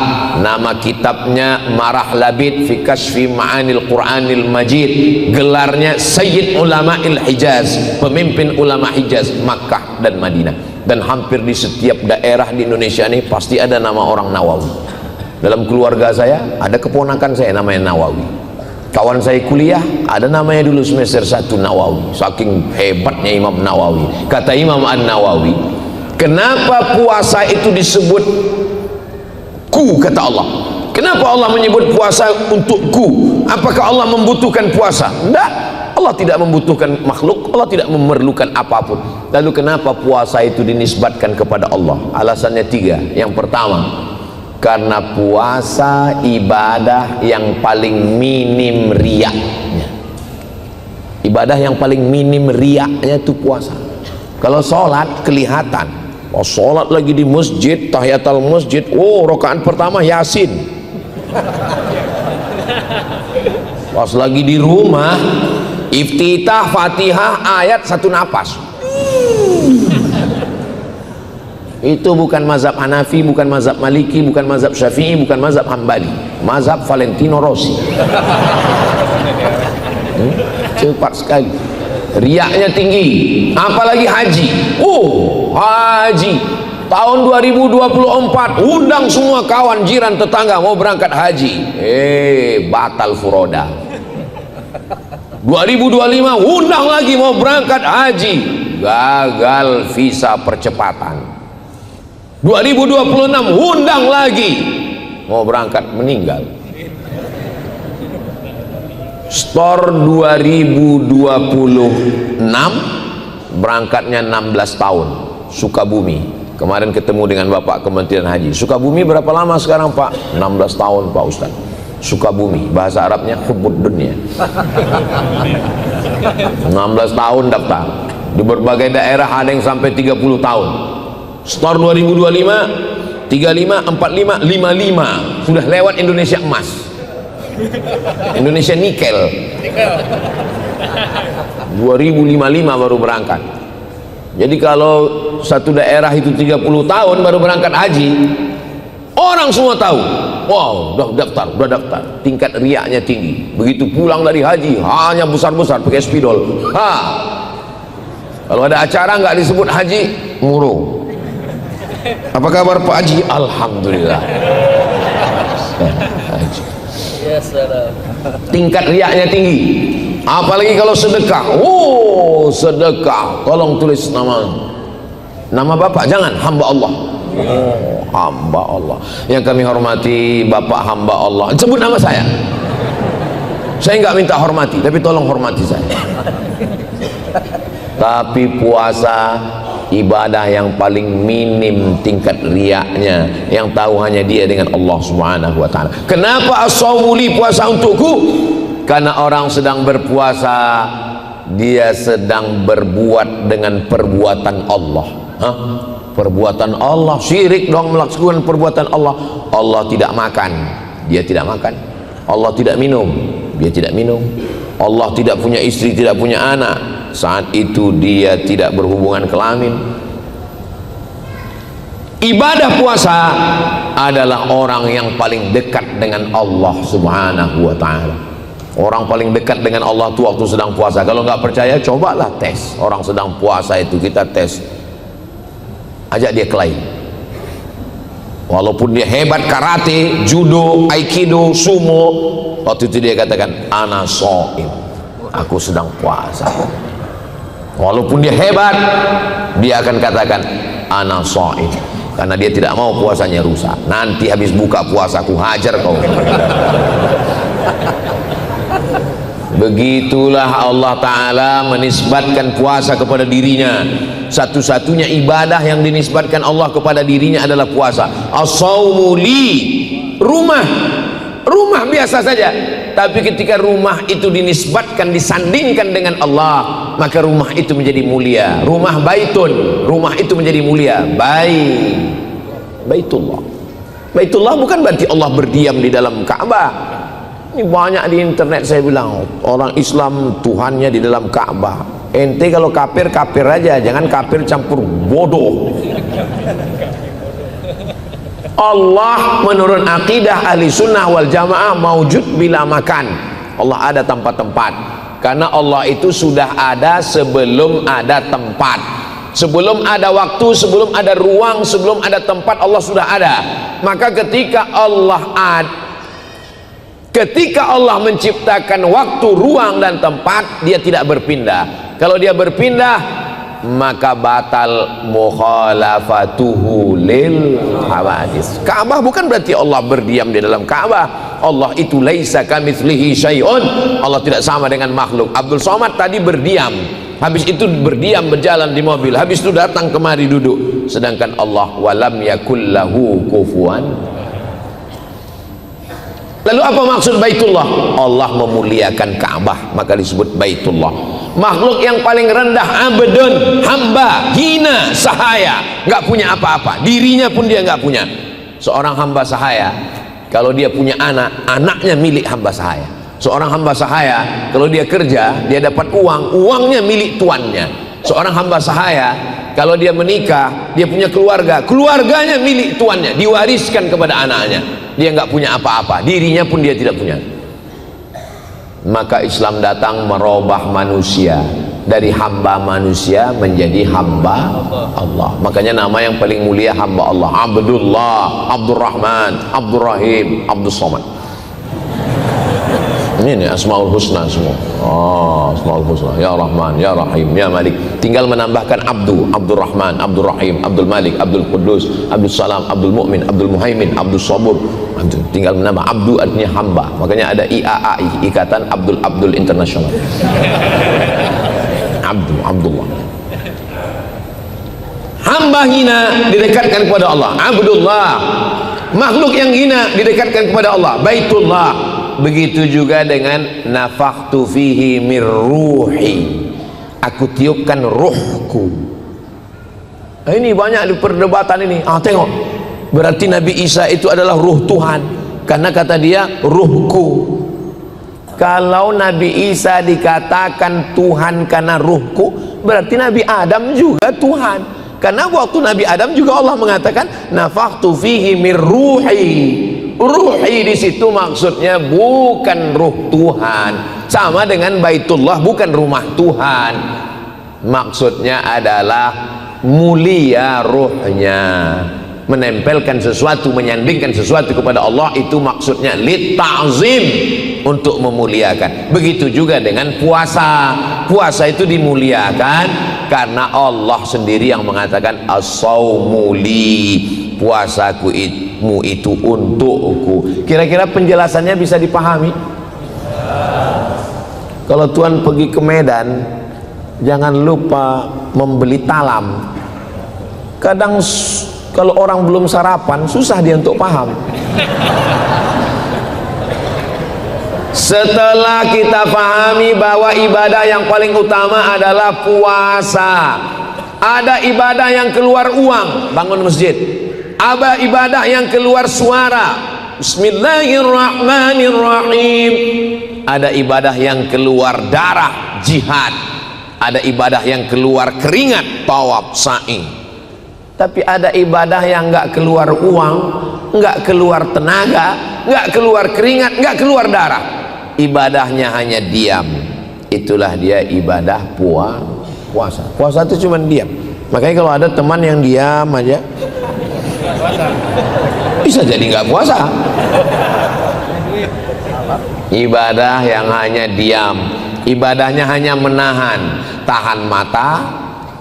Nama kitabnya Marah Labid fi Kashfi Ma'anil Quranil Majid, gelarnya Sayyid Ulama'il Hijaz, pemimpin ulama Hijaz, Makkah dan Madinah. Dan hampir di setiap daerah di Indonesia ini pasti ada nama orang Nawawi. Dalam keluarga saya ada keponakan saya namanya Nawawi. Kawan saya kuliah ada namanya dulu semester 1 Nawawi, saking hebatnya Imam Nawawi. Kata Imam An-Nawawi, kenapa puasa itu disebut ku, kata Allah? Kenapa Allah menyebut puasa untuk ku? Apakah Allah membutuhkan puasa? Tidak, Allah tidak membutuhkan makhluk, Allah tidak memerlukan apapun. Lalu kenapa puasa itu dinisbatkan kepada Allah? Alasannya tiga. Yang pertama, karena puasa ibadah yang paling minim riaknya. Ibadah yang paling minim riaknya itu puasa. Kalau sholat kelihatan, oh sholat lagi di masjid, tahiyatul masjid, oh rakaat pertama Yasin. Pas lagi di rumah, iftitah Fatihah ayat satu napas. Itu bukan mazhab Hanafi, bukan mazhab Maliki, bukan mazhab Syafi'i, bukan mazhab Hambali, mazhab Valentino Rossi. Cepat sekali, riaknya tinggi. Apalagi haji, haji tahun 2024, undang semua kawan, jiran, tetangga mau berangkat haji, batal furoda. 2025 undang lagi mau berangkat haji, gagal visa percepatan. 2026 undang lagi mau berangkat, meninggal. Store 2026 berangkatnya 16 tahun, Sukabumi. Kemarin ketemu dengan Bapak Kementerian Haji. Sukabumi berapa lama sekarang Pak? 16 tahun Pak Ustaz. Sukabumi, bahasa Arabnya hubbud dunya. 16 tahun daftar. Di berbagai daerah ada yang sampai 30 tahun. Store 2025, 35, 45, 55 sudah lewat Indonesia emas, Indonesia nikel. 2055 baru berangkat. Jadi kalau satu daerah itu 30 tahun baru berangkat haji, orang semua tahu, wow, udah daftar. Tingkat riaknya tinggi. Begitu pulang dari haji hanya besar-besar pakai spidol. Kalau ada acara nggak disebut haji, murung. Apa kabar Pak Haji? Alhamdulillah. Tingkat riaknya tinggi. Apalagi kalau sedekah. Sedekah. Tolong tulis nama Bapak, jangan hamba Allah. Hamba Allah. Yang kami hormati Bapak hamba Allah. Sebut nama saya. Saya nggak minta hormati, tapi tolong hormati saya. Tapi puasa ibadah yang paling minim tingkat riaknya, yang tahu hanya dia dengan Allah Subhanahu wa ta'ala. Kenapa as-shaumuli, puasa untukku? Karena orang sedang berpuasa, dia sedang berbuat dengan perbuatan Allah. Perbuatan Allah, syirik dong melakukan perbuatan Allah. Allah tidak makan, dia tidak makan. Allah tidak minum, dia tidak minum. Allah tidak punya istri, tidak punya anak, saat itu dia tidak berhubungan kelamin. Ibadah puasa adalah orang yang paling dekat dengan Allah Subhanahu wa ta'ala. Orang paling dekat dengan Allah itu waktu sedang puasa. Kalau nggak percaya, cobalah tes. Orang sedang puasa itu kita tes, ajak dia kelahi. Walaupun dia hebat karate, judo, aikido, sumo, waktu itu dia katakan ana shaim, aku sedang puasa. Walaupun dia hebat, dia akan katakan ana shaim, karena dia tidak mau puasanya rusak. Nanti habis buka puasa aku hajar kau. Begitulah Allah Ta'ala menisbatkan puasa kepada dirinya. Satu-satunya ibadah yang dinisbatkan Allah kepada dirinya adalah puasa. As-shaumu li, rumah biasa saja, tapi ketika rumah itu dinisbatkan, disandingkan dengan Allah, maka rumah itu menjadi mulia. Rumah baitun, rumah itu menjadi mulia. Baitullah. Baitullah bukan berarti Allah berdiam di dalam Ka'bah. Ini banyak di internet saya bilang, orang Islam Tuhannya di dalam Ka'bah. Ente kalau kafir, kafir aja, jangan kafir campur bodoh. Allah menurut akidah ahli sunnah wal jamaah maujud bila makan. Allah ada tanpa tempat, karena Allah itu sudah ada sebelum ada tempat. Sebelum ada waktu, sebelum ada ruang, sebelum ada tempat, Allah sudah ada. Maka ketika Allah menciptakan waktu, ruang dan tempat, dia tidak berpindah. Kalau dia berpindah, maka batal mukhalafatuhu lil hawadis. Ka'bah bukan berarti Allah berdiam di dalam Ka'bah. Allah itu laisa kamitslihi syai'un. Allah tidak sama dengan makhluk. Abdul Somad tadi berdiam, habis itu berdiam berjalan di mobil, habis itu datang kemari duduk. Sedangkan Allah walam yakul lahu kufuwan. Lalu apa maksud Baitullah? Allah memuliakan Ka'bah, maka disebut Baitullah. Makhluk yang paling rendah, abdun, hamba, hina, sahaya, nggak punya apa-apa, dirinya pun dia nggak punya. Seorang hamba sahaya, kalau dia punya anak, anaknya milik hamba sahaya. Seorang hamba sahaya, kalau dia kerja, dia dapat uang, uangnya milik tuannya. Seorang hamba sahaya, kalau dia menikah, dia punya keluarga, keluarganya milik tuannya, diwariskan kepada anaknya. Dia nggak punya apa-apa, dirinya pun dia tidak punya. Maka Islam datang merubah manusia dari hamba manusia menjadi hamba Allah. Makanya nama yang paling mulia hamba Allah, Abdullah, Abdurrahman, Abdurrahim, Abdus Somad. Ini Asmaul Husna semua. Oh, Asmaul Husna. Ya Rahman, Ya Rahim, Ya Malik. Tinggal menambahkan Abdu, Abdurrahman, Abdurrahim, Abdul Malik, Abdul Quddus, Abdul Salam, Abdul Mu'min, Abdul Muhaimin, Abdul Sabur. Tinggal menambah Abdu, artinya hamba. Makanya ada IAAI, Ikatan Abdul Internasional. Abdullah. Hamba hina didekatkan kepada Allah, Abdullah. Makhluk yang hina didekatkan kepada Allah, Baitullah. Begitu juga dengan nafakhtu fihi mir ruhi, aku tiupkan ruhku. Nah, ini banyak di perdebatan ini. Tengok, berarti Nabi Isa itu adalah ruh Tuhan, karena kata dia ruhku. Kalau Nabi Isa dikatakan Tuhan karena ruhku, berarti Nabi Adam juga Tuhan, karena waktu Nabi Adam juga Allah mengatakan nafakhtu fihi mir ruhi. Ruhi di situ maksudnya bukan ruh Tuhan, sama dengan Baitullah bukan rumah Tuhan. Maksudnya adalah mulia ruhnya, menempelkan sesuatu, menyandingkan sesuatu kepada Allah, itu maksudnya lit ta'zim, untuk memuliakan. Begitu juga dengan puasa. Puasa itu dimuliakan karena Allah sendiri yang mengatakan as-saumu li, puasaku itu untukku. Kira-kira penjelasannya bisa dipahami? Kalau Tuhan pergi ke Medan, jangan lupa membeli talam. Kadang kalau orang belum sarapan, susah dia untuk paham. Setelah kita pahami bahwa ibadah yang paling utama adalah puasa, ada ibadah yang keluar uang, bangun masjid. Ada ibadah yang keluar suara, Bismillahirrahmanirrahim. Ada ibadah yang keluar darah, jihad. Ada ibadah yang keluar keringat, tawaf, sa'i. Tapi ada ibadah yang nggak keluar uang, nggak keluar tenaga, nggak keluar keringat, nggak keluar darah. Ibadahnya hanya diam. Itulah dia ibadah puasa. Puasa itu cuma diam. Makanya kalau ada teman yang diam aja, bisa jadi nggak puasa. Ibadah yang hanya diam, ibadahnya hanya menahan, tahan mata,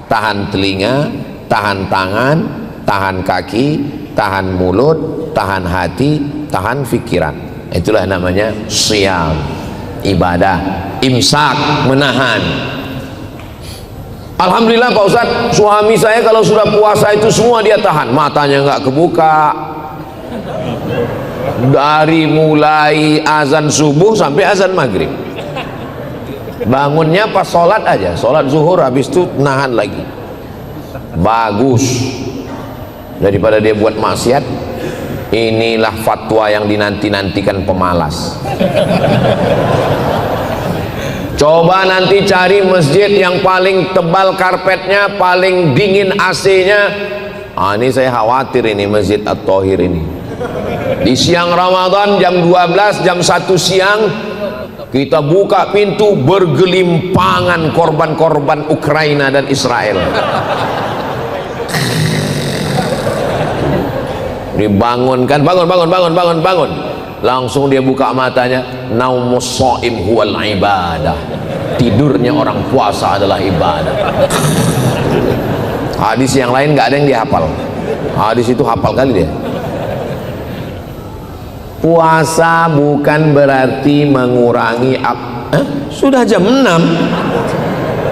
tahan telinga, tahan tangan, tahan kaki, tahan mulut, tahan hati, tahan pikiran. Itulah namanya syam, ibadah. Imsak, menahan. Alhamdulillah Pak Ustadz, suami saya kalau sudah puasa itu semua dia tahan, matanya nggak kebuka, dari mulai azan subuh sampai azan maghrib. Bangunnya pas sholat aja, sholat zuhur, habis itu nahan lagi. Bagus daripada dia buat maksiat. Inilah fatwa yang dinanti-nantikan pemalas. Coba nanti cari masjid yang paling tebal karpetnya, paling dingin AC-nya. Ini saya khawatir ini Masjid At-Thahir ini. Di siang Ramadan jam 12, jam 1 siang kita buka pintu, bergelimpangan korban-korban Ukraina dan Israel. Dibangunkan, bangun. Langsung dia buka matanya. Naumus shaim huwal ibadah. Tidurnya orang puasa adalah ibadah. Hadis yang lain nggak ada yang dihafal. Hadis itu hafal kali dia. Puasa bukan berarti mengurangi sudah jam 6.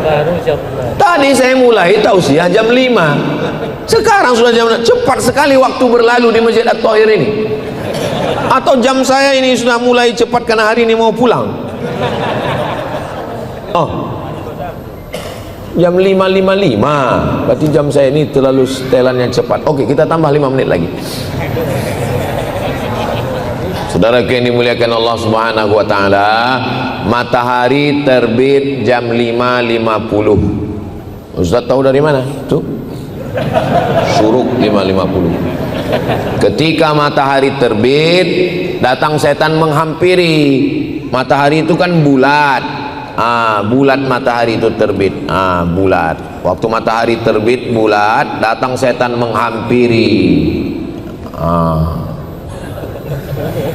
Baru jam 6. Tadi saya mulai tausiah jam 5. Sekarang sudah jam 6. Cepat sekali waktu berlalu di Masjid At-Thahir ini. Atau jam saya ini sudah mulai cepat karena hari ini mau pulang. Oh, jam 5.55. Berarti jam saya ini terlalu setelannya cepat. Oke, kita tambah 5 menit lagi. Saudara yang dimuliakan Allah Subhanahu wa taala, matahari terbit jam 5.50. Ustaz tahu dari mana? Tuh. Syuruk 5.50. Ketika matahari terbit, datang setan menghampiri. Matahari itu kan bulat. Bulat matahari itu terbit. Bulat. Waktu matahari terbit bulat, datang setan menghampiri.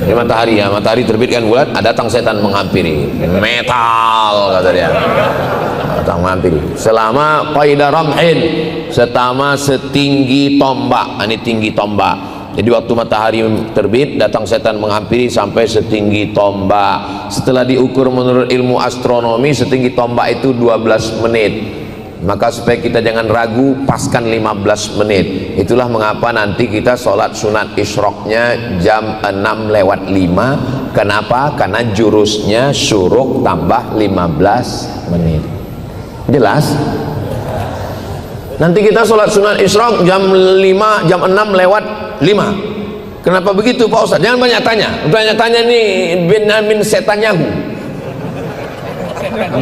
Ini matahari ya, matahari terbit kan bulat, datang setan menghampiri. Metal kata dia. Datang menghampiri. Selama qaida ramhin, setama setinggi tombak. Ini tinggi tombak. Jadi waktu matahari terbit, datang setan menghampiri sampai setinggi tombak. Setelah diukur menurut ilmu astronomi, setinggi tombak itu 12 menit. Maka supaya kita jangan ragu, paskan 15 menit. Itulah mengapa nanti kita sholat sunat isyroknya jam 6:05. Kenapa? Karena jurusnya syuruk tambah 15 menit. Jelas? Nanti kita sholat sunat isyrok jam 5, jam 6:05. Kenapa begitu Pak Ustaz? Jangan banyak tanya. Banyak-tanya nih Benyamin Setanyahu.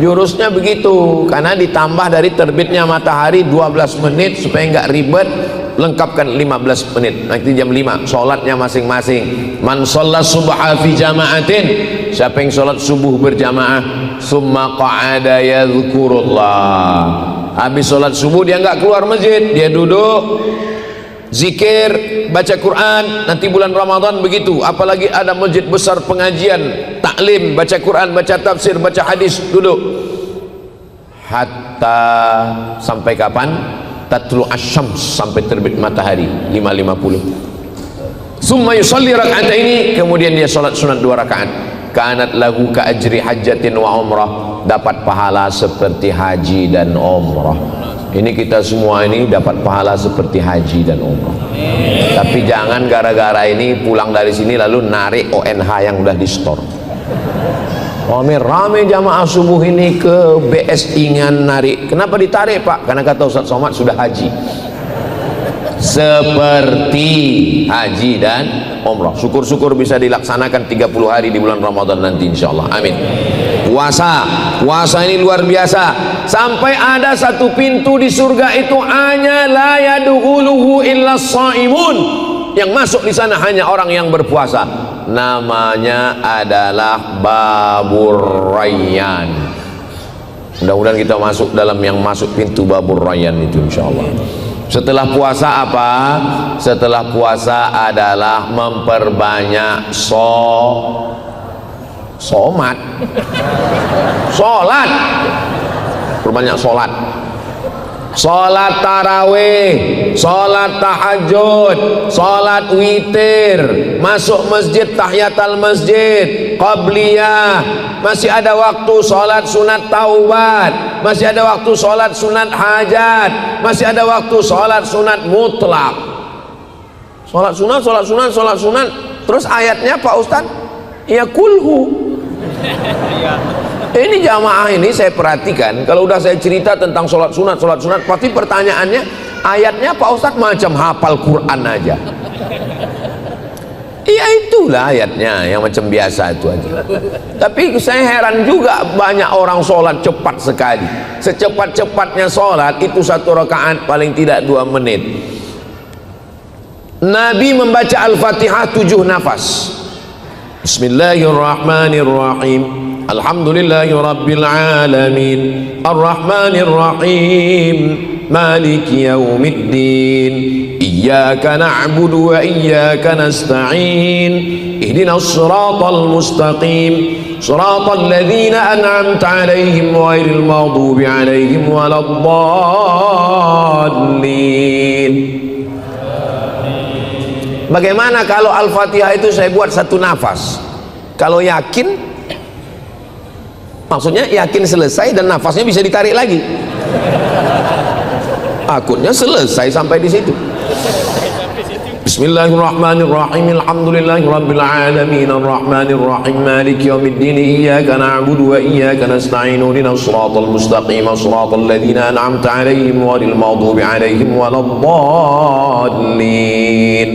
Jurusnya begitu, karena ditambah dari terbitnya matahari 12 menit supaya nggak ribet, lengkapkan 15 menit. Nanti jam 5 sholatnya masing-masing. Man sholat subha fi jama'atin, siapa yang sholat subuh berjamaah, summa qa'ada yadhkurullah, habis sholat subuh dia nggak keluar masjid, dia duduk zikir, baca Quran. Nanti bulan Ramadan begitu, apalagi ada masjid besar pengajian, taklim, baca Quran, baca tafsir, baca hadis, duduk hatta sampai kapan? Tatlu asyams, sampai terbit matahari 5.50. Summa yusalli raka'ataini, kemudian dia salat sunat 2 rakaat. Kanat lahu ka ajri hajjatin wa umrah, dapat pahala seperti haji dan umrah. Ini kita semua ini dapat pahala seperti haji dan umrah. Tapi jangan gara-gara ini pulang dari sini lalu narik ONH yang udah di store. Rame jamaah subuh ini ke BSI-ngan narik. Kenapa ditarik Pak? Karena kata Ustaz Somad sudah haji. Seperti haji dan umrah. Syukur-syukur bisa dilaksanakan 30 hari di bulan Ramadan nanti insyaallah. Amin. Puasa ini luar biasa. Sampai ada satu pintu di surga itu hanya la yadkhuluhu illa shaimun. Yang masuk di sana hanya orang yang berpuasa. Namanya adalah Babur Rayyan. Mudah-mudahan kita masuk dalam yang masuk pintu Babur Rayyan itu insyaallah. Setelah puasa apa? Setelah puasa adalah memperbanyak somat, sholat, perbanyak sholat, sholat tarawih, sholat tahajud, sholat witir, masuk masjid tahiyatul masjid, qabliyah, masih ada waktu sholat sunat taubat, masih ada waktu sholat sunat hajat, masih ada waktu sholat sunat mutlak. Sholat sunat Terus ayatnya Pak Ustadz, ya kulhu. Ini jamaah ini saya perhatikan, kalau udah saya cerita tentang sholat sunat, pasti pertanyaannya, ayatnya Pak Ustadz macam hafal Quran aja. Iya itulah ayatnya yang macam biasa itu aja. Tapi saya heran juga, banyak orang sholat cepat sekali. Secepat-cepatnya sholat itu 1 rakaat paling tidak 2 menit. Nabi membaca Al-Fatihah 7 nafas. Bismillahirrahmanirrahim. Alhamdulillahi rabbil alamin. Ar-Rahmanir-Rahim. Maliki yaumiddin. Iyyaka na'budu wa iyyaka nasta'in. Ihdinas siratal mustaqim. Siratal ladzina an'amta 'alaihim ghairil maghdubi 'alaihim waladdallin. Bagaimana kalau Al-Fatihah itu saya buat 1 nafas? Kalau yakin, maksudnya yakin selesai dan nafasnya bisa ditarik lagi. Akunnya selesai sampai di situ. Bismillahirrahmanirrahim. Alhamdulillahirabbil alamin. Arrahmanirrahim. Maliki yaumiddin. Iyyaka na'budu wa iyyaka nasta'in. Ihdinas siratal mustaqim. Siratal ladzina an'amta 'alaihim ghairil maghdubi 'alaihim waladdallin.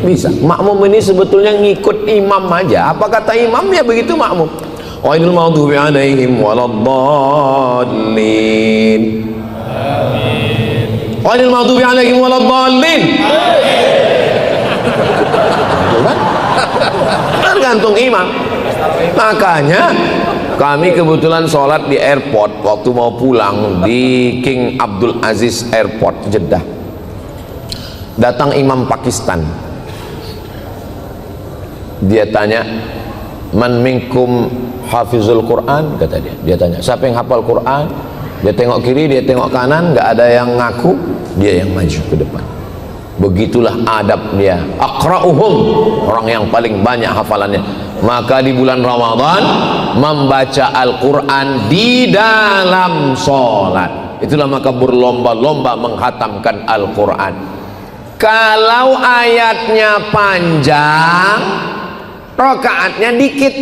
Bisa. Makmum ini sebetulnya ngikut imam aja. Apa kata imam ya begitu makmum. Ghairil maghdubi 'alaihim waladdallin. Ghairil maghdubi 'alaihim waladdallin. Tergantung imam. Makanya kami kebetulan sholat di airport waktu mau pulang di King Abdul Aziz Airport Jeddah. Datang imam Pakistan. Dia tanya, man minkum hafizul Quran, kata dia. Dia tanya, siapa yang hafal Quran? Dia tengok kiri, dia tengok kanan, nggak ada yang ngaku, dia yang maju ke depan. Begitulah adab dia. Aqra'uhum, orang yang paling banyak hafalannya. Maka di bulan Ramadan membaca Al-Quran di dalam sholat, itulah maka berlomba-lomba menghatamkan Al-Quran. Kalau ayatnya panjang, rakaatnya dikit.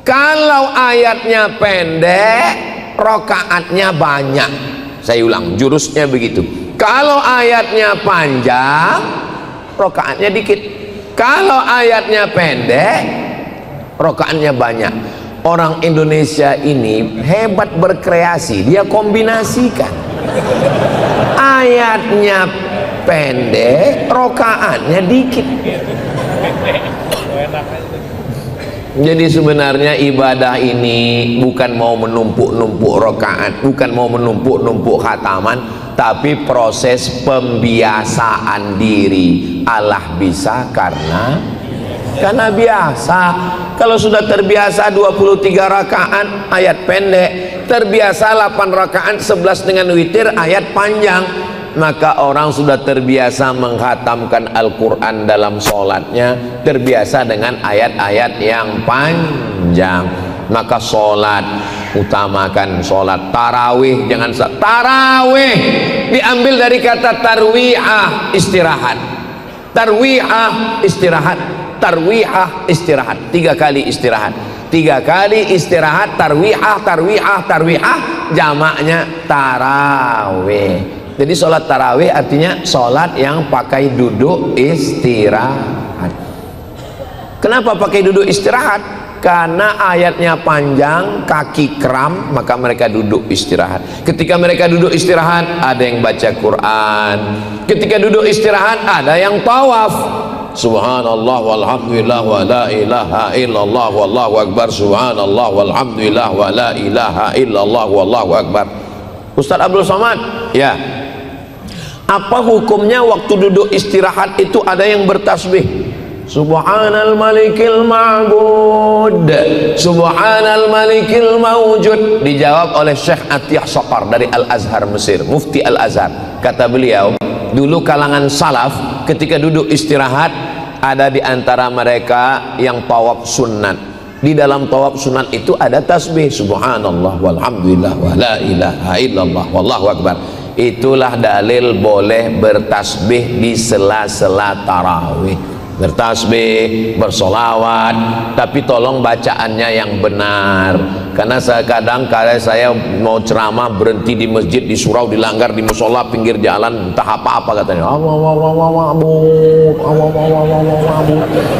Kalau ayatnya pendek, rakaatnya banyak. Saya ulang, jurusnya begitu. Kalau ayatnya panjang, rakaatnya dikit. Kalau ayatnya pendek, rakaatnya banyak. Orang Indonesia ini hebat berkreasi, dia kombinasikan. Ayatnya pendek, rakaatnya dikit. Jadi sebenarnya ibadah ini bukan mau menumpuk-numpuk rakaat, bukan mau menumpuk-numpuk khataman, tapi proses pembiasaan diri. Allah bisa karena biasa. Kalau sudah terbiasa 23 rakaat ayat pendek, terbiasa 8 rakaat 11 dengan witir ayat panjang, maka orang sudah terbiasa menghatamkan Al-Quran dalam sholatnya, terbiasa dengan ayat-ayat yang panjang. Maka sholat, utamakan sholat. Tarawih, jangan tarawih diambil dari kata tarwiyah, istirahat. Tarwiyah, istirahat. Tarwiyah, istirahat. 3 kali istirahat. 3 kali istirahat. Tarwiyah, tarwiyah, tarwiyah, jamaknya tarawih. Jadi sholat tarawih artinya sholat yang pakai duduk istirahat. Kenapa pakai duduk istirahat? Karena ayatnya panjang, kaki kram, maka mereka duduk istirahat. Ketika mereka duduk istirahat, ada yang baca Quran. Ketika duduk istirahat, ada yang tawaf. Subhanallah walhamdulillah wa la ilaha illallah wallahu akbar. Subhanallah walhamdulillah wa la ilaha illallah wallahu akbar. Ustaz Abdul Somad, ya. Apa hukumnya waktu duduk istirahat itu ada yang bertasbih? Subhanal malikil ma'bud, Subhanal malikil mawjud. Dijawab oleh Syekh Atiyah Saqar dari Al-Azhar Mesir, Mufti Al-Azhar. Kata beliau, dulu kalangan salaf ketika duduk istirahat, ada di antara mereka yang tawaf sunat. Di dalam tawaf sunat itu ada tasbih, subhanallah walhamdulillah wa la ilaha illallah wallahu akbar. Itulah dalil boleh bertasbih di sela-sela tarawih. bertasbih, bersolawat, tapi tolong bacaannya yang benar. Karena kadang saya mau ceramah berhenti di masjid, di surau, dilanggar di musola pinggir jalan, entah apa-apa katanya.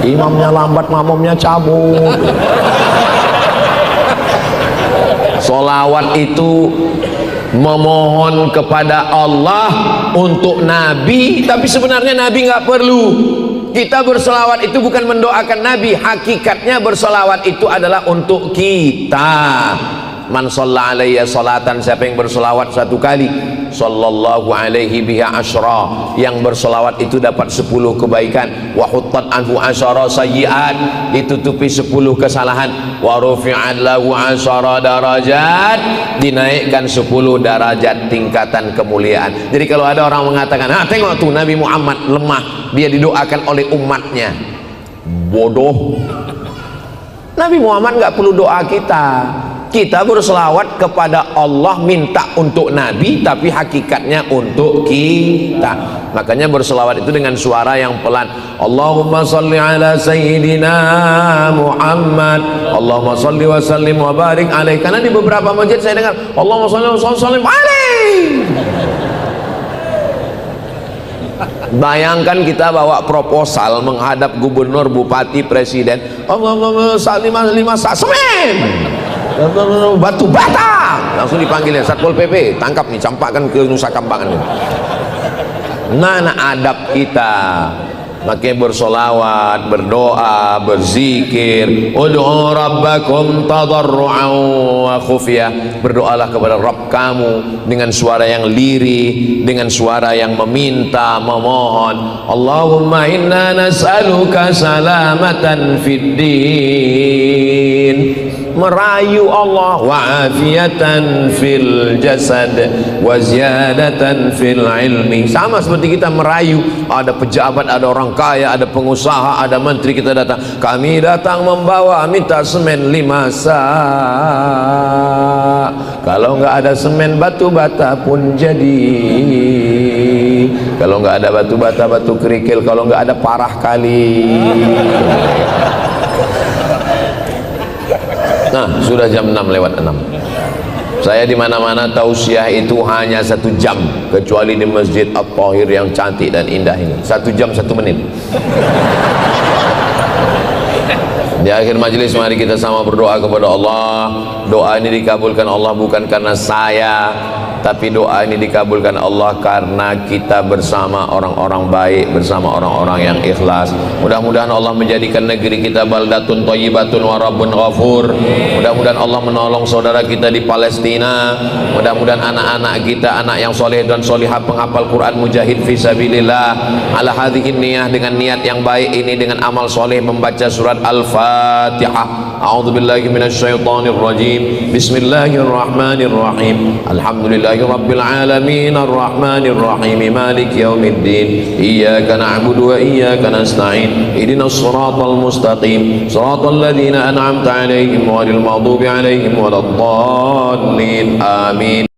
Imamnya lambat, makmumnya cabut. Solawat itu memohon kepada Allah untuk Nabi, tapi sebenarnya Nabi nggak perlu. Kita berselawat itu bukan mendoakan Nabi, hakikatnya berselawat itu adalah untuk kita. Man shalla alayya salatan, siapa yang berselawat satu kali, sallallahu alaihi biha asyra, yang berselawat itu dapat 10 kebaikan. Wa huttat anhu asyara sayyiat, ditutupi 10 kesalahan. Wa rufi'at lahu asyara darajat, dinaikkan 10 derajat tingkatan kemuliaan. Jadi kalau ada orang mengatakan, "Ah, tengok tuh Nabi Muhammad lemah, dia didoakan oleh umatnya." Bodoh. Nabi Muhammad nggak perlu doa kita. Kita berselawat kepada Allah, minta untuk Nabi, tapi hakikatnya untuk kita. Makanya berselawat itu dengan suara yang pelan. Allahumma salli ala sayyidina Muhammad, Allahumma salli wa sallim wa barik alaih. Karena di beberapa masjid saya dengar Allahumma salli wa sallim alaih. Bayangkan kita bawa proposal menghadap gubernur, bupati, presiden. Allahumma salli wa sallim Batu Bata, langsung dipanggilnya Satpol PP, tangkap nih, campakkan ke Nusa Kambangan. Nah, adab kita. Makanya bersolawat, berdoa, berzikir. Ud'u rabbakum tadarru'an wa khufyah. Berdoalah kepada Rabb kamu dengan suara yang lirih, dengan suara yang meminta, memohon. Allahumma inna nas'aluka salamatan fid din, merayu Allah, wa afiatan fil jasad, wa ziyadatan fil ilmi. Sama seperti kita merayu, ada pejabat, ada orang kaya, ada pengusaha, ada menteri, kita datang, kami datang membawa, minta semen 5 sak. Kalau nggak ada semen, batu bata pun jadi. Kalau nggak ada batu bata, batu kerikil. Kalau nggak ada parah kali. Nah, sudah jam 6:06. Saya di mana-mana tausiah itu hanya 1 jam, kecuali di Masjid At-Tahir yang cantik dan indah ini. 1 jam 1 menit. Di akhir majelis mari kita sama berdoa kepada Allah. Doa ini dikabulkan Allah bukan karena saya, tapi doa ini dikabulkan Allah karena kita bersama orang-orang baik, bersama orang-orang yang ikhlas. Mudah-mudahan Allah menjadikan negeri kita baldatun thayyibatun wa rabbun ghafur. Mudah-mudahan Allah menolong saudara kita di Palestina. Mudah-mudahan anak-anak kita, anak yang soleh dan solihah, penghafal Quran, mujahid fisabilillah, ala hadhihi niyah, dengan niat yang baik ini, dengan amal soleh membaca surat Al-Fatihah. A'udzubillahi minasyaitonir rajim. Bismillahirrahmanirrahim. Alhamdulillahi rabbil alamin, arrahmanir rahim, maliki yaumiddin. Iyyaka na'budu wa iyyaka nasta'in. Ihdinas siratal mustaqim, siratal ladzina an'amta 'alaihim ghairil maghdubi 'alaihim waladdallin. Amin.